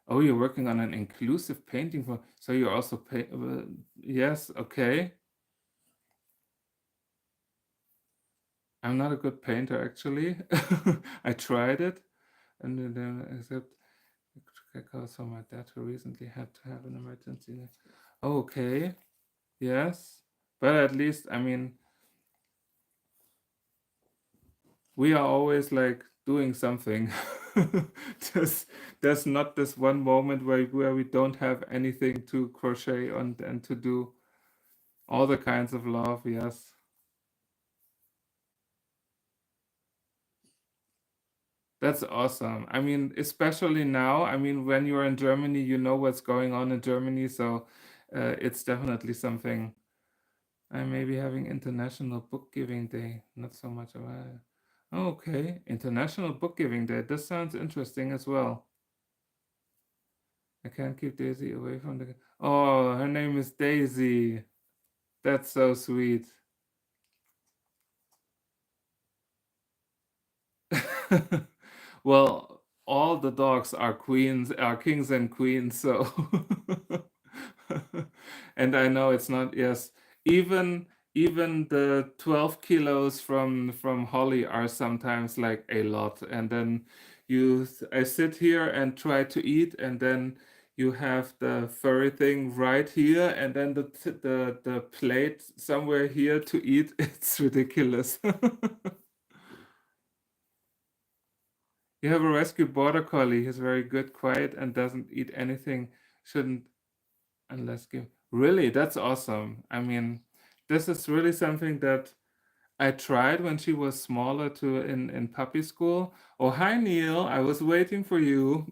Oh, you're working on an inclusive painting for, so you're also yes, okay. I'm not a good painter, actually. I tried it, and then except because my dad who recently had to have an emergency. Okay, yes, but at least, I mean, we are always like doing something. There's not this one moment where we don't have anything to crochet on and to do. All the kinds of love, yes. That's awesome. I mean, especially now, I mean, when you're in Germany, you know what's going on in Germany. So it's definitely something. I may be having International Book Giving Day. Not so much of a. Oh, okay, International Book Giving Day. This sounds interesting as well. I can't keep Daisy away from the. Oh, her name is Daisy. That's so sweet. Well, all the dogs are queens, are kings and queens, so and I know it's not, yes, even even the 12 kilos from Holly are sometimes like a lot. And then I sit here and try to eat, and then you have the furry thing right here, and then the plate somewhere here to eat. It's ridiculous. You have a rescue border collie. He's very good, quiet, and doesn't eat anything. Shouldn't unless give. Really, that's awesome. I mean, this is really something that I tried when she was smaller to in puppy school. Oh, hi Neil. I was waiting for you.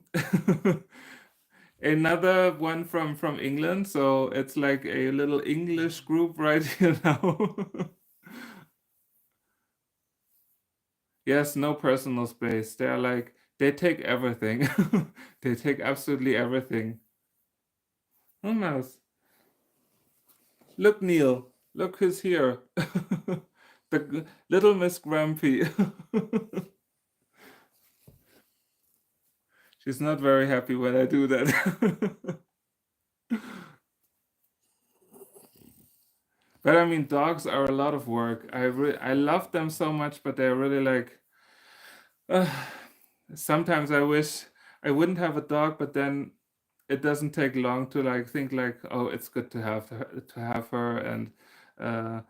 Another one from England, so it's like a little English group right here now. Yes, no personal space. They're like they take everything. They take absolutely everything. Oh, mouse. Look, Neil. Look who's here. Little Miss Grumpy. She's not very happy when I do that. But I mean, dogs are a lot of work. I love them so much, but they're really like. Uh, sometimes I wish I wouldn't have a dog, but then it doesn't take long to like think like, oh, it's good to have her, and uh,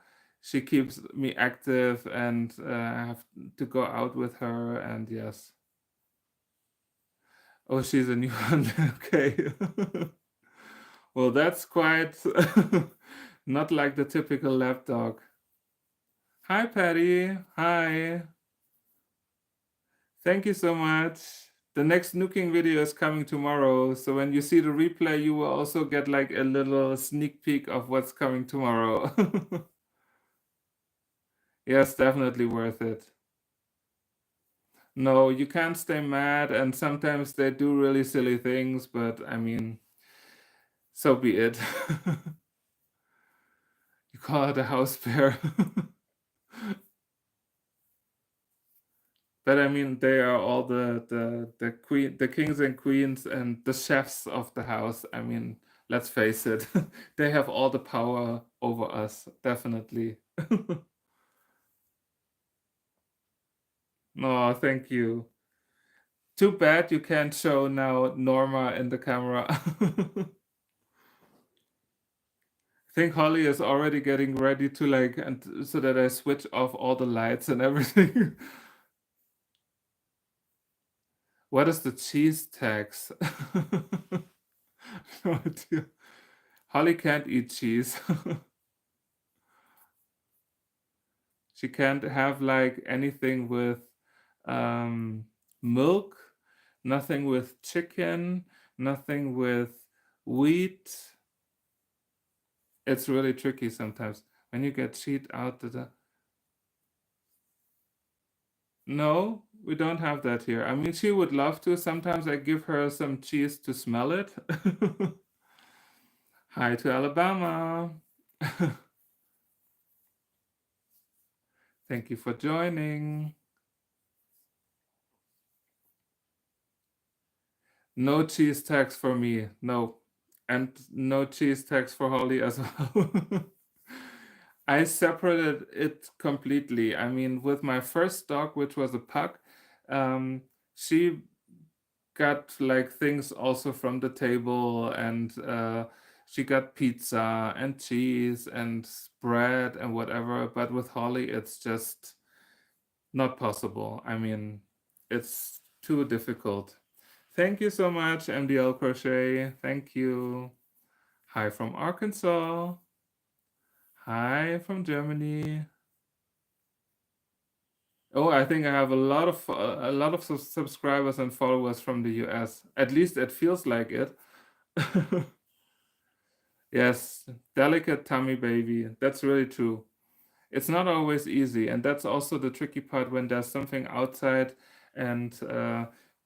she keeps me active, and I have to go out with her, and yes. Oh, she's a new one. Okay. Well, that's quite not like the typical lap dog. Hi, Patty. Hi. Thank you so much. The next nuking video is coming tomorrow. So when you see the replay, you will also get like a little sneak peek of what's coming tomorrow. Yes, definitely worth it. No, you can't stay mad, and sometimes they do really silly things, but I mean, so be it. You call it a house bear. But I mean, they are all the kings and queens and the chefs of the house. I mean, let's face it, they have all the power over us, definitely. No, thank you. Too bad you can't show now Norma in the camera. I think Holly is already getting ready to like, and so that I switch off all the lights and everything. What is the cheese tax? No idea. Holly can't eat cheese. She can't have like anything with um, milk, nothing with chicken, nothing with wheat. It's really tricky sometimes when you get cheat out the. No, we don't have that here. I mean, she would love to. Sometimes I give her some cheese to smell it. Hi to Alabama. Thank you for joining. No cheese tax for me. No. And no cheese tax for Holly as well. I separated it completely. I mean, with my first dog, which was a pug, um, she got like things also from the table, and she got pizza and cheese and bread and whatever. But with Holly, it's just not possible. I mean, it's too difficult. Thank you so much, MDL Crochet. Thank you. Hi from Arkansas. Hi from Germany. Oh, I think I have a lot of subscribers and followers from the US. At least it feels like it. Yes, delicate tummy baby. That's really true. It's not always easy, and that's also the tricky part when there's something outside, and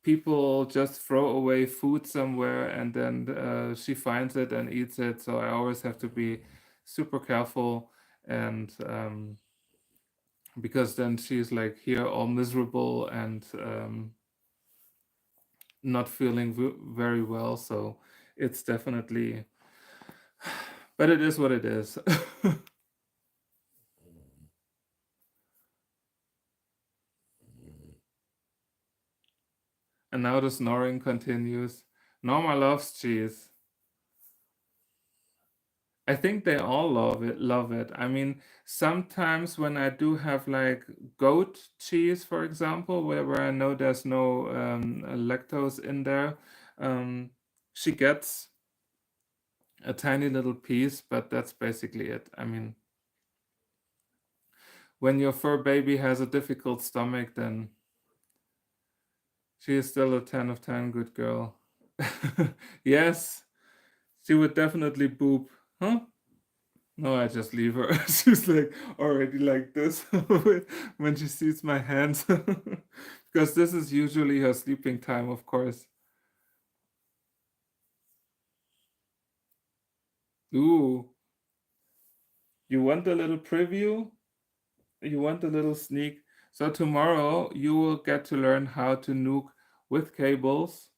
people just throw away food somewhere, and then she finds it and eats it. So I always have to be super careful, and because then she's like here all miserable and not feeling very well. So it's definitely, but it is what it is. And now the snoring continues. Norma loves cheese. I think they all love it. Love it. I mean, sometimes when I do have like goat cheese, for example, where I know there's no lactose in there, um, she gets a tiny little piece, but that's basically it. I mean, when your fur baby has a difficult stomach, then she is still a 10 of 10 good girl. Yes, she would definitely boop. Huh? No, I just leave her. She's like already like this when she sees my hands. Because this is usually her sleeping time, of course. Ooh, you want a little preview? You want a little sneak? So tomorrow you will get to learn how to nuke with cables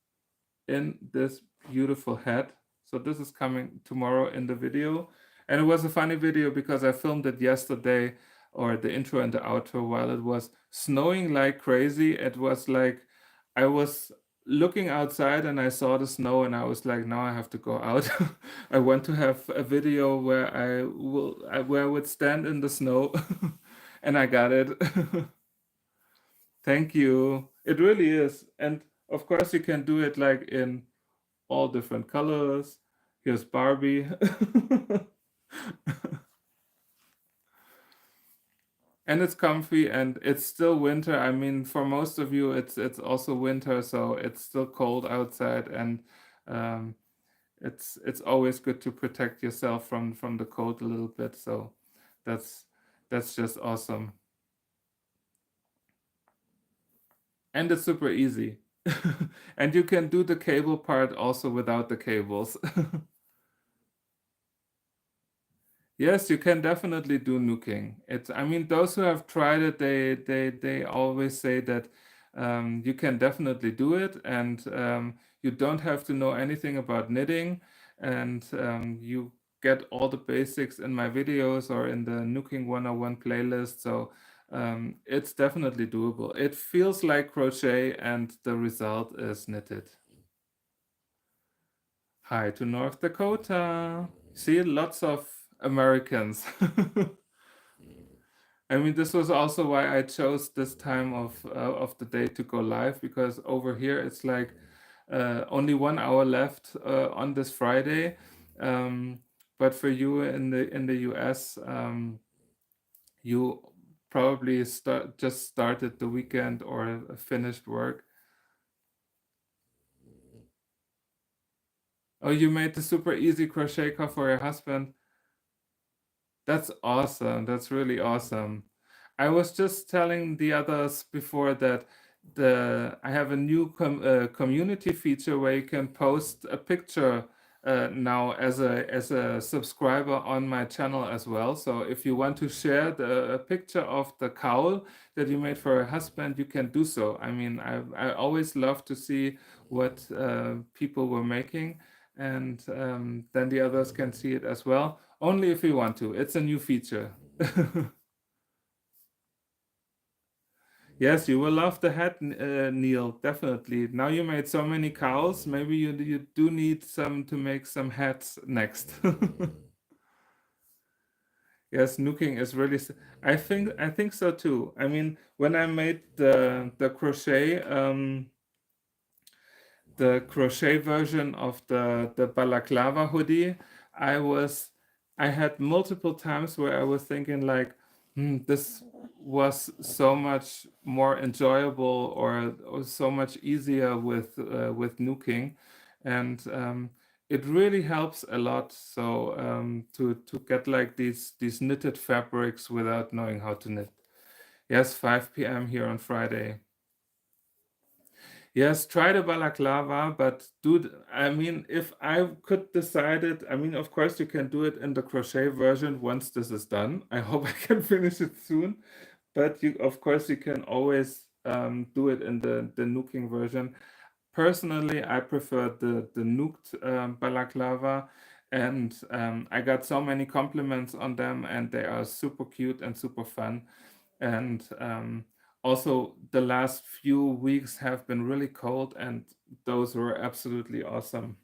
in this beautiful hat. So this is coming tomorrow in the video. And it was a funny video because I filmed it yesterday, or the intro and the outro, while it was snowing like crazy. It was like I was looking outside and I saw the snow and I was like, now I have to go out. I want to have a video where where I would stand in the snow and I got it. Thank you. It really is. And of course you can do it like in all different colors. Here's Barbie. And it's comfy and it's still winter. I mean, for most of you, it's also winter, so it's still cold outside, and um, it's always good to protect yourself from the cold a little bit. So that's that's just awesome, and it's super easy. And you can do the cable part also without the cables. Yes, you can definitely do nuking. It's, I mean, those who have tried it, they always say that you can definitely do it, and you don't have to know anything about knitting, and you get all the basics in my videos or in the Nuking 101 playlist. So it's definitely doable. It feels like crochet, and the result is knitted. Hi to North Dakota. See, lots of Americans. I mean, this was also why I chose this time of the day to go live, because over here it's like only 1 hour left on this Friday. Um, but for you in the US, you probably just started the weekend or finished work. Oh, you made the super easy crochet cuff for your husband. That's awesome. That's really awesome. I was just telling the others before that I have a new community feature where you can post a picture now as a subscriber on my channel as well. So if you want to share a picture of the cowl that you made for your husband, you can do so. I mean, I always love to see what people were making, and then the others can see it as well. Only if you want to. It's a new feature. Yes, you will love the hat, Neil. Definitely. Now you made so many cows. Maybe you do need some to make some hats next. Yes, nuking is really. I think so too. I mean, when I made the crochet version of the balaclava hoodie, I was I had multiple times where I was thinking like, this was so much more enjoyable, or so much easier with nuking, and it really helps a lot. So to get like these knitted fabrics without knowing how to knit. Yes, 5 p.m. here on Friday. Yes, try the balaclava, but I mean, if I could decide it, I mean, of course, you can do it in the crochet version once this is done. I hope I can finish it soon. But of course, you can always do it in the nuking version. Personally, I prefer the nuked balaclava, and I got so many compliments on them, and they are super cute and super fun. And Also, the last few weeks have been really cold, and those were absolutely awesome.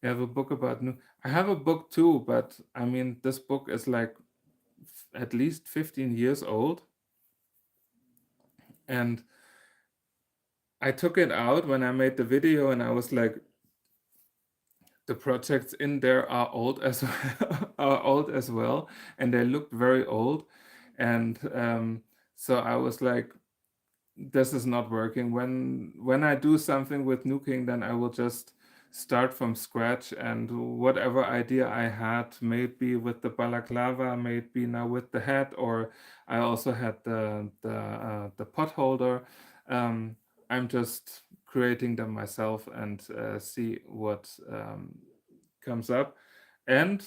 You have a book about new. I have a book too, but I mean, this book is like at least 15 years old, and I took it out when I made the video, and I was like, the projects in there are old as are old as well, and they looked very old, and so I was like, this is not working. When I do something with nuking, then I will just start from scratch, and whatever idea I had, maybe with the balaclava, maybe now with the hat, or I also had the pot holder. Um, I'm just creating them myself and see what comes up. And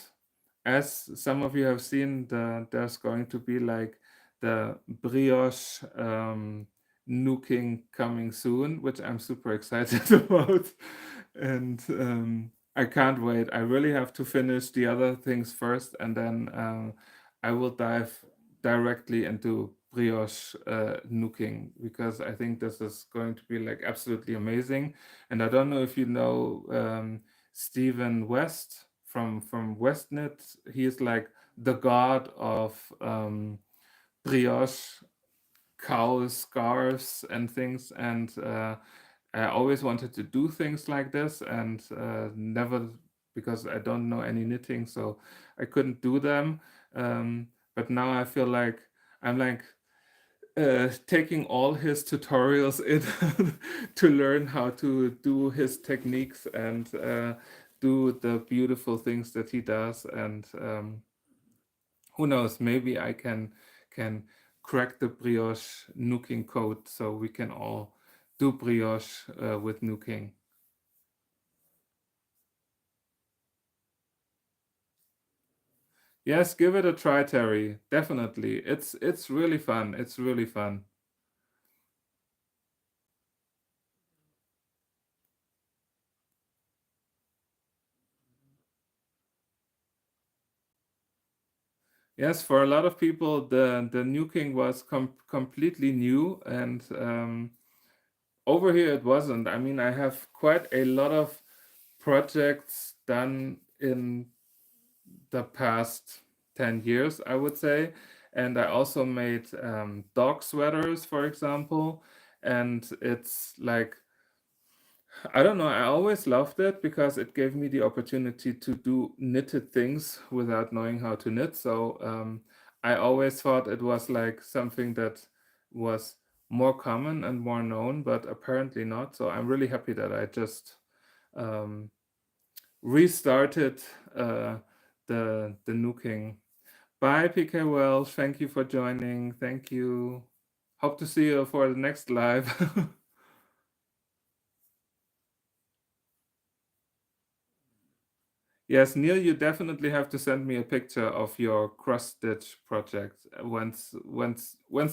as some of you have seen, there's going to be like the brioche nuking coming soon, which I'm super excited about. And I can't wait. I really have to finish the other things first, and then I will dive directly into brioche nuking, because I think this is going to be like absolutely amazing. And I don't know if you know Stephen West from Westnet. He is like the god of brioche cow scarves and things, and I always wanted to do things like this, and never, because I don't know any knitting, so I couldn't do them. But now I feel like I'm like taking all his tutorials in to learn how to do his techniques and do the beautiful things that he does. And who knows, maybe I can crack the brioche nuking code, so we can all do brioche with nuking. Yes, give it a try, Terry. Definitely. It's really fun. It's really fun. Yes, for a lot of people, the nuking was completely new, and over here it wasn't. I mean, I have quite a lot of projects done in the past 10 years, I would say. And I also made dog sweaters, for example. And it's like, I don't know, I always loved it because it gave me the opportunity to do knitted things without knowing how to knit. So I always thought it was like something that was more common and more known, but apparently not. So I'm really happy that I just um, restarted the nuking. Bye, PK Wells. Thank you for joining. Thank you. Hope to see you for the next live. Yes, Neil, you definitely have to send me a picture of your cross stitch project once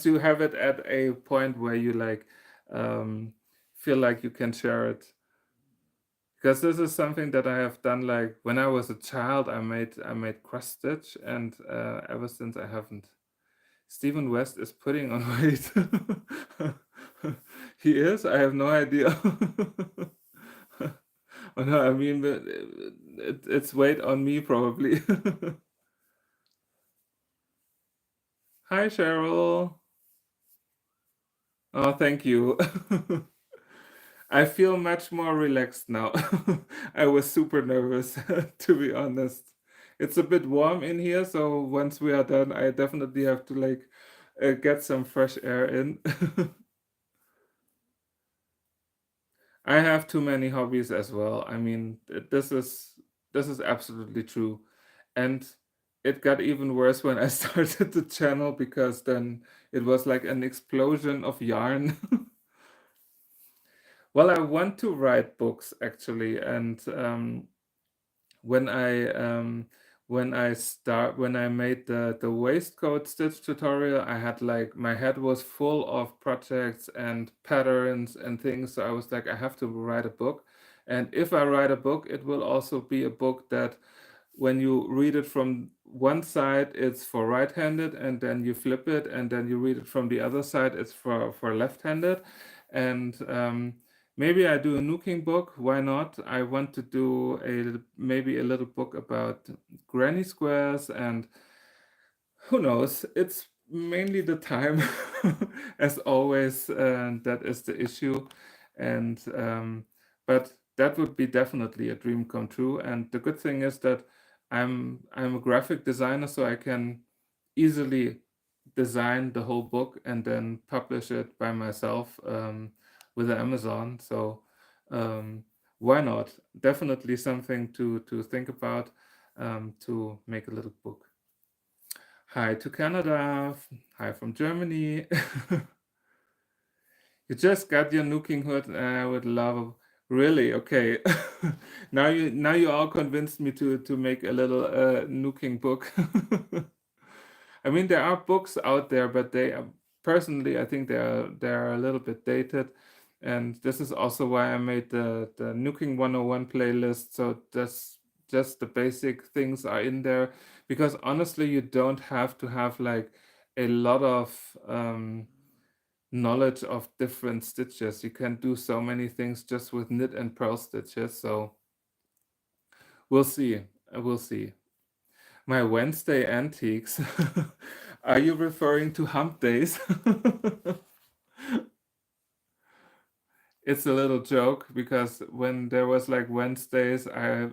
you have it at a point where you like um, feel like you can share it. Because this is something that I have done like when I was a child. I made cross stitch, and ever since I haven't. Stephen West is putting on weight. He is? I have no idea. Oh, no, I mean, but it's weight on me probably. Hi, Cheryl. Oh, thank you. I feel much more relaxed now. I was super nervous, to be honest. It's a bit warm in here, so once we are done, I definitely have to like get some fresh air in. I have too many hobbies as well. I mean, this is absolutely true. And it got even worse when I started the channel, because then it was like an explosion of yarn. Well, I want to write books actually, and when I when I made the waistcoat stitch tutorial, I had like my head was full of projects and patterns and things. So I was like, I have to write a book, and if I write a book, it will also be a book that when you read it from one side it's for right-handed, and then you flip it, and then you read it from the other side, it's for left-handed. And maybe I do a nuking book. Why not? I want to do maybe a little book about granny squares, and who knows? It's mainly the time, as always, that is the issue. And but that would be definitely a dream come true. And the good thing is that I'm a graphic designer, so I can easily design the whole book and then publish it by myself with Amazon. So um, why not? Definitely something to think about, to make a little book. Hi to Canada. Hi from Germany. You just got your nuking hood, and I would love. Really? Okay. Now you all convinced me to make a little nuking book. I mean, there are books out there, but they are, personally, I think they are a little bit dated, and this is also why I made the Nuking 101 playlist. So that's just the basic things are in there, because honestly, you don't have to have like a lot of knowledge of different stitches. You can do so many things just with knit and purl stitches. So we'll see. We'll see. My Wednesday antiques. Are you referring to hump days? It's a little joke, because when there was like Wednesdays, I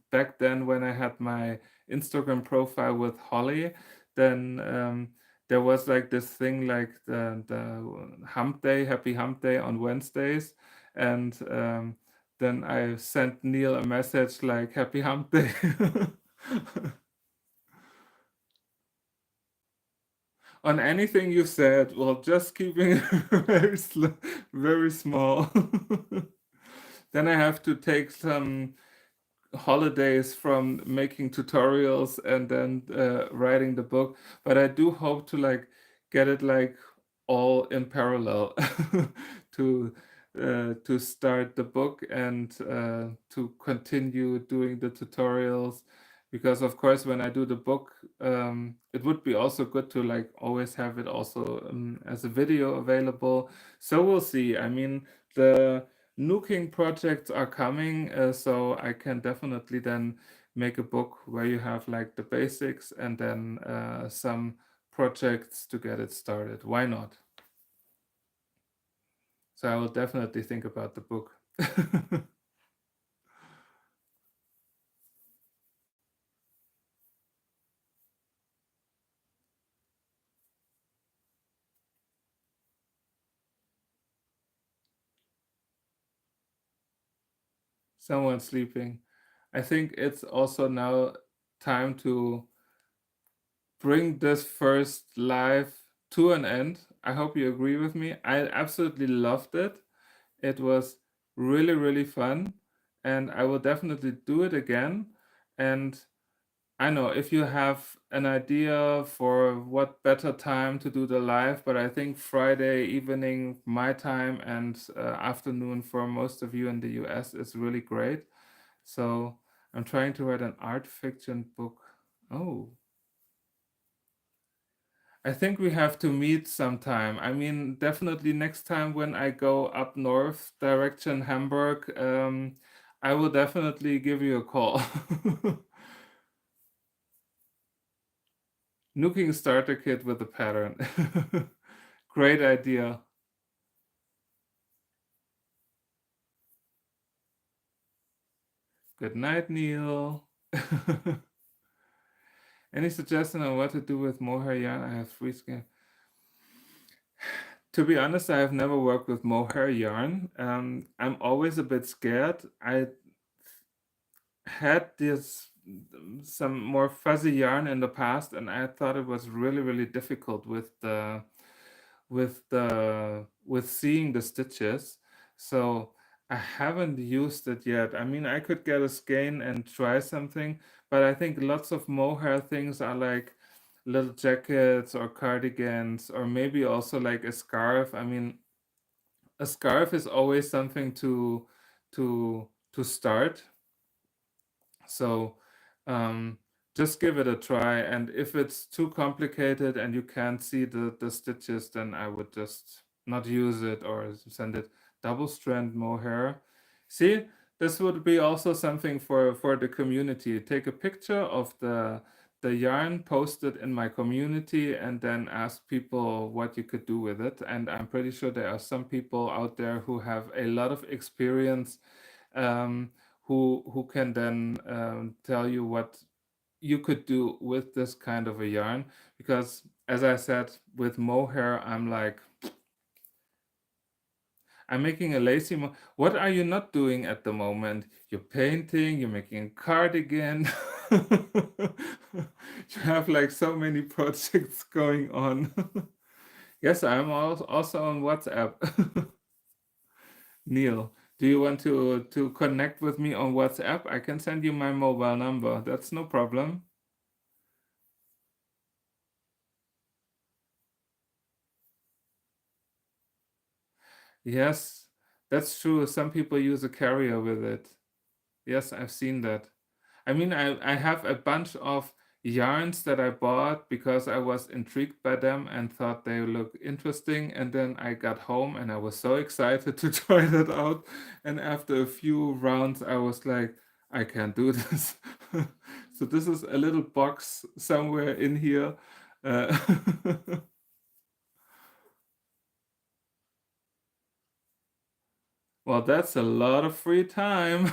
back then when I had my Instagram profile with Holly, then there was like this thing like the hump day, happy hump day on Wednesdays, and then I sent Neil a message like happy hump day. On anything you said, well, just keeping it very small. Then I have to take some holidays from making tutorials and then writing the book. But I do hope to like get it like all in parallel, to start the book and to continue doing the tutorials, because of course when I do the book, it would be also good to like always have it also as a video available. So we'll see. I mean, the nuking projects are coming, so I can definitely then make a book where you have like the basics and then some projects to get it started. Why not? So I will definitely think about the book. Someone sleeping. I think it's also now time to bring this first live to an end. I hope you agree with me. I absolutely loved it. It was really, really fun, and I will definitely do it again. And I know if you have an idea for what better time to do the live, but I think Friday evening, my time, and afternoon for most of you in the US is really great. So I'm trying to write an art fiction book. Oh, I think we have to meet sometime. I mean, definitely next time when I go up north direction Hamburg, I will definitely give you a call. Nuking starter kit with a pattern. Great idea. Good night, Neil. Any suggestion on what to do with mohair yarn? I have free skin. To be honest, I have never worked with mohair yarn. I'm always a bit scared. I had this some more fuzzy yarn in the past, and I thought it was really, really difficult with seeing the stitches. So I haven't used it yet. I mean, I could get a skein and try something, but I think lots of mohair things are like little jackets or cardigans, or maybe also like a scarf. I mean, a scarf is always something to start. So um, just give it a try. And if it's too complicated and you can't see the stitches, then I would just not use it or send it double strand mohair. See, this would be also something for the community. Take a picture of the yarn, post it in my community, and then ask people what you could do with it. And I'm pretty sure there are some people out there who have a lot of experience, um, who can then tell you what you could do with this kind of a yarn. Because as I said, with mohair, I'm like, I'm making a lacy what are you not doing at the moment? You're painting, you're making a cardigan. You have like so many projects going on. Yes, I'm also on WhatsApp. Neil, do you want to connect with me on WhatsApp? I can send you my mobile number. That's no problem. Yes, that's true. Some people use a carrier with it. Yes, I've seen that. I mean, I have a bunch of yarns that I bought because I was intrigued by them and thought they look interesting. And then I got home and I was so excited to try that out. And after a few rounds, I was like, I can't do this. So this is a little box somewhere in here. Uh, well, that's a lot of free time.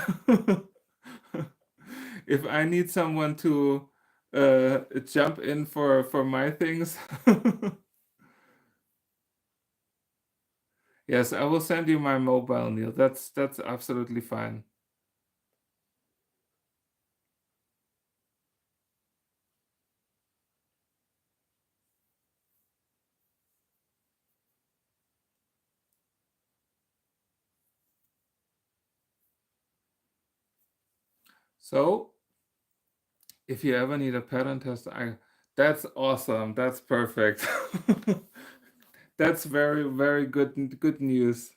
If I need someone to jump in for my things, yes, I will send you my mobile, Neil. That's absolutely fine. So if you ever need a pattern test, I that's awesome. That's perfect. That's very good news.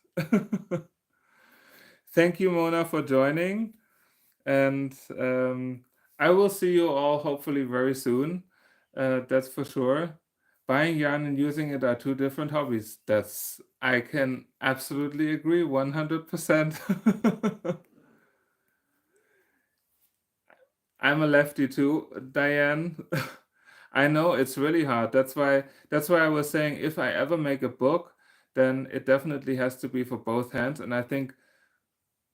Thank you, Mona, for joining. And I will see you all hopefully very soon. That's for sure. Buying yarn and using it are two different hobbies. That's I can absolutely agree 100%. I'm a lefty too, Diane. I know it's really hard. That's why I was saying if I ever make a book, then it definitely has to be for both hands. And I think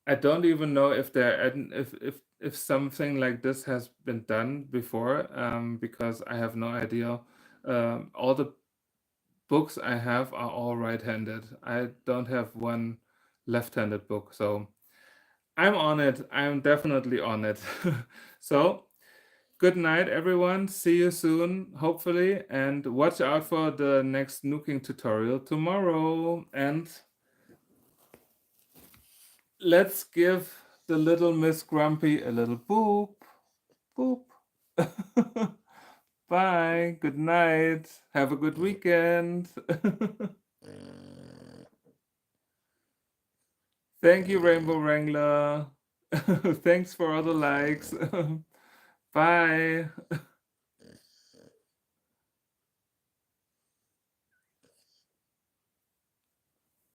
I don't even know if if something like this has been done before, because I have no idea. All the books I have are all right-handed. I don't have one left-handed book, so I'm on it. I'm definitely on it. So good night, everyone. See you soon, hopefully, and watch out for the next nuking tutorial tomorrow. And let's give the little Miss Grumpy a little boop, boop. Bye. Good night. Have a good weekend. Thank you, Rainbow Wrangler. Thanks for all the likes. Bye.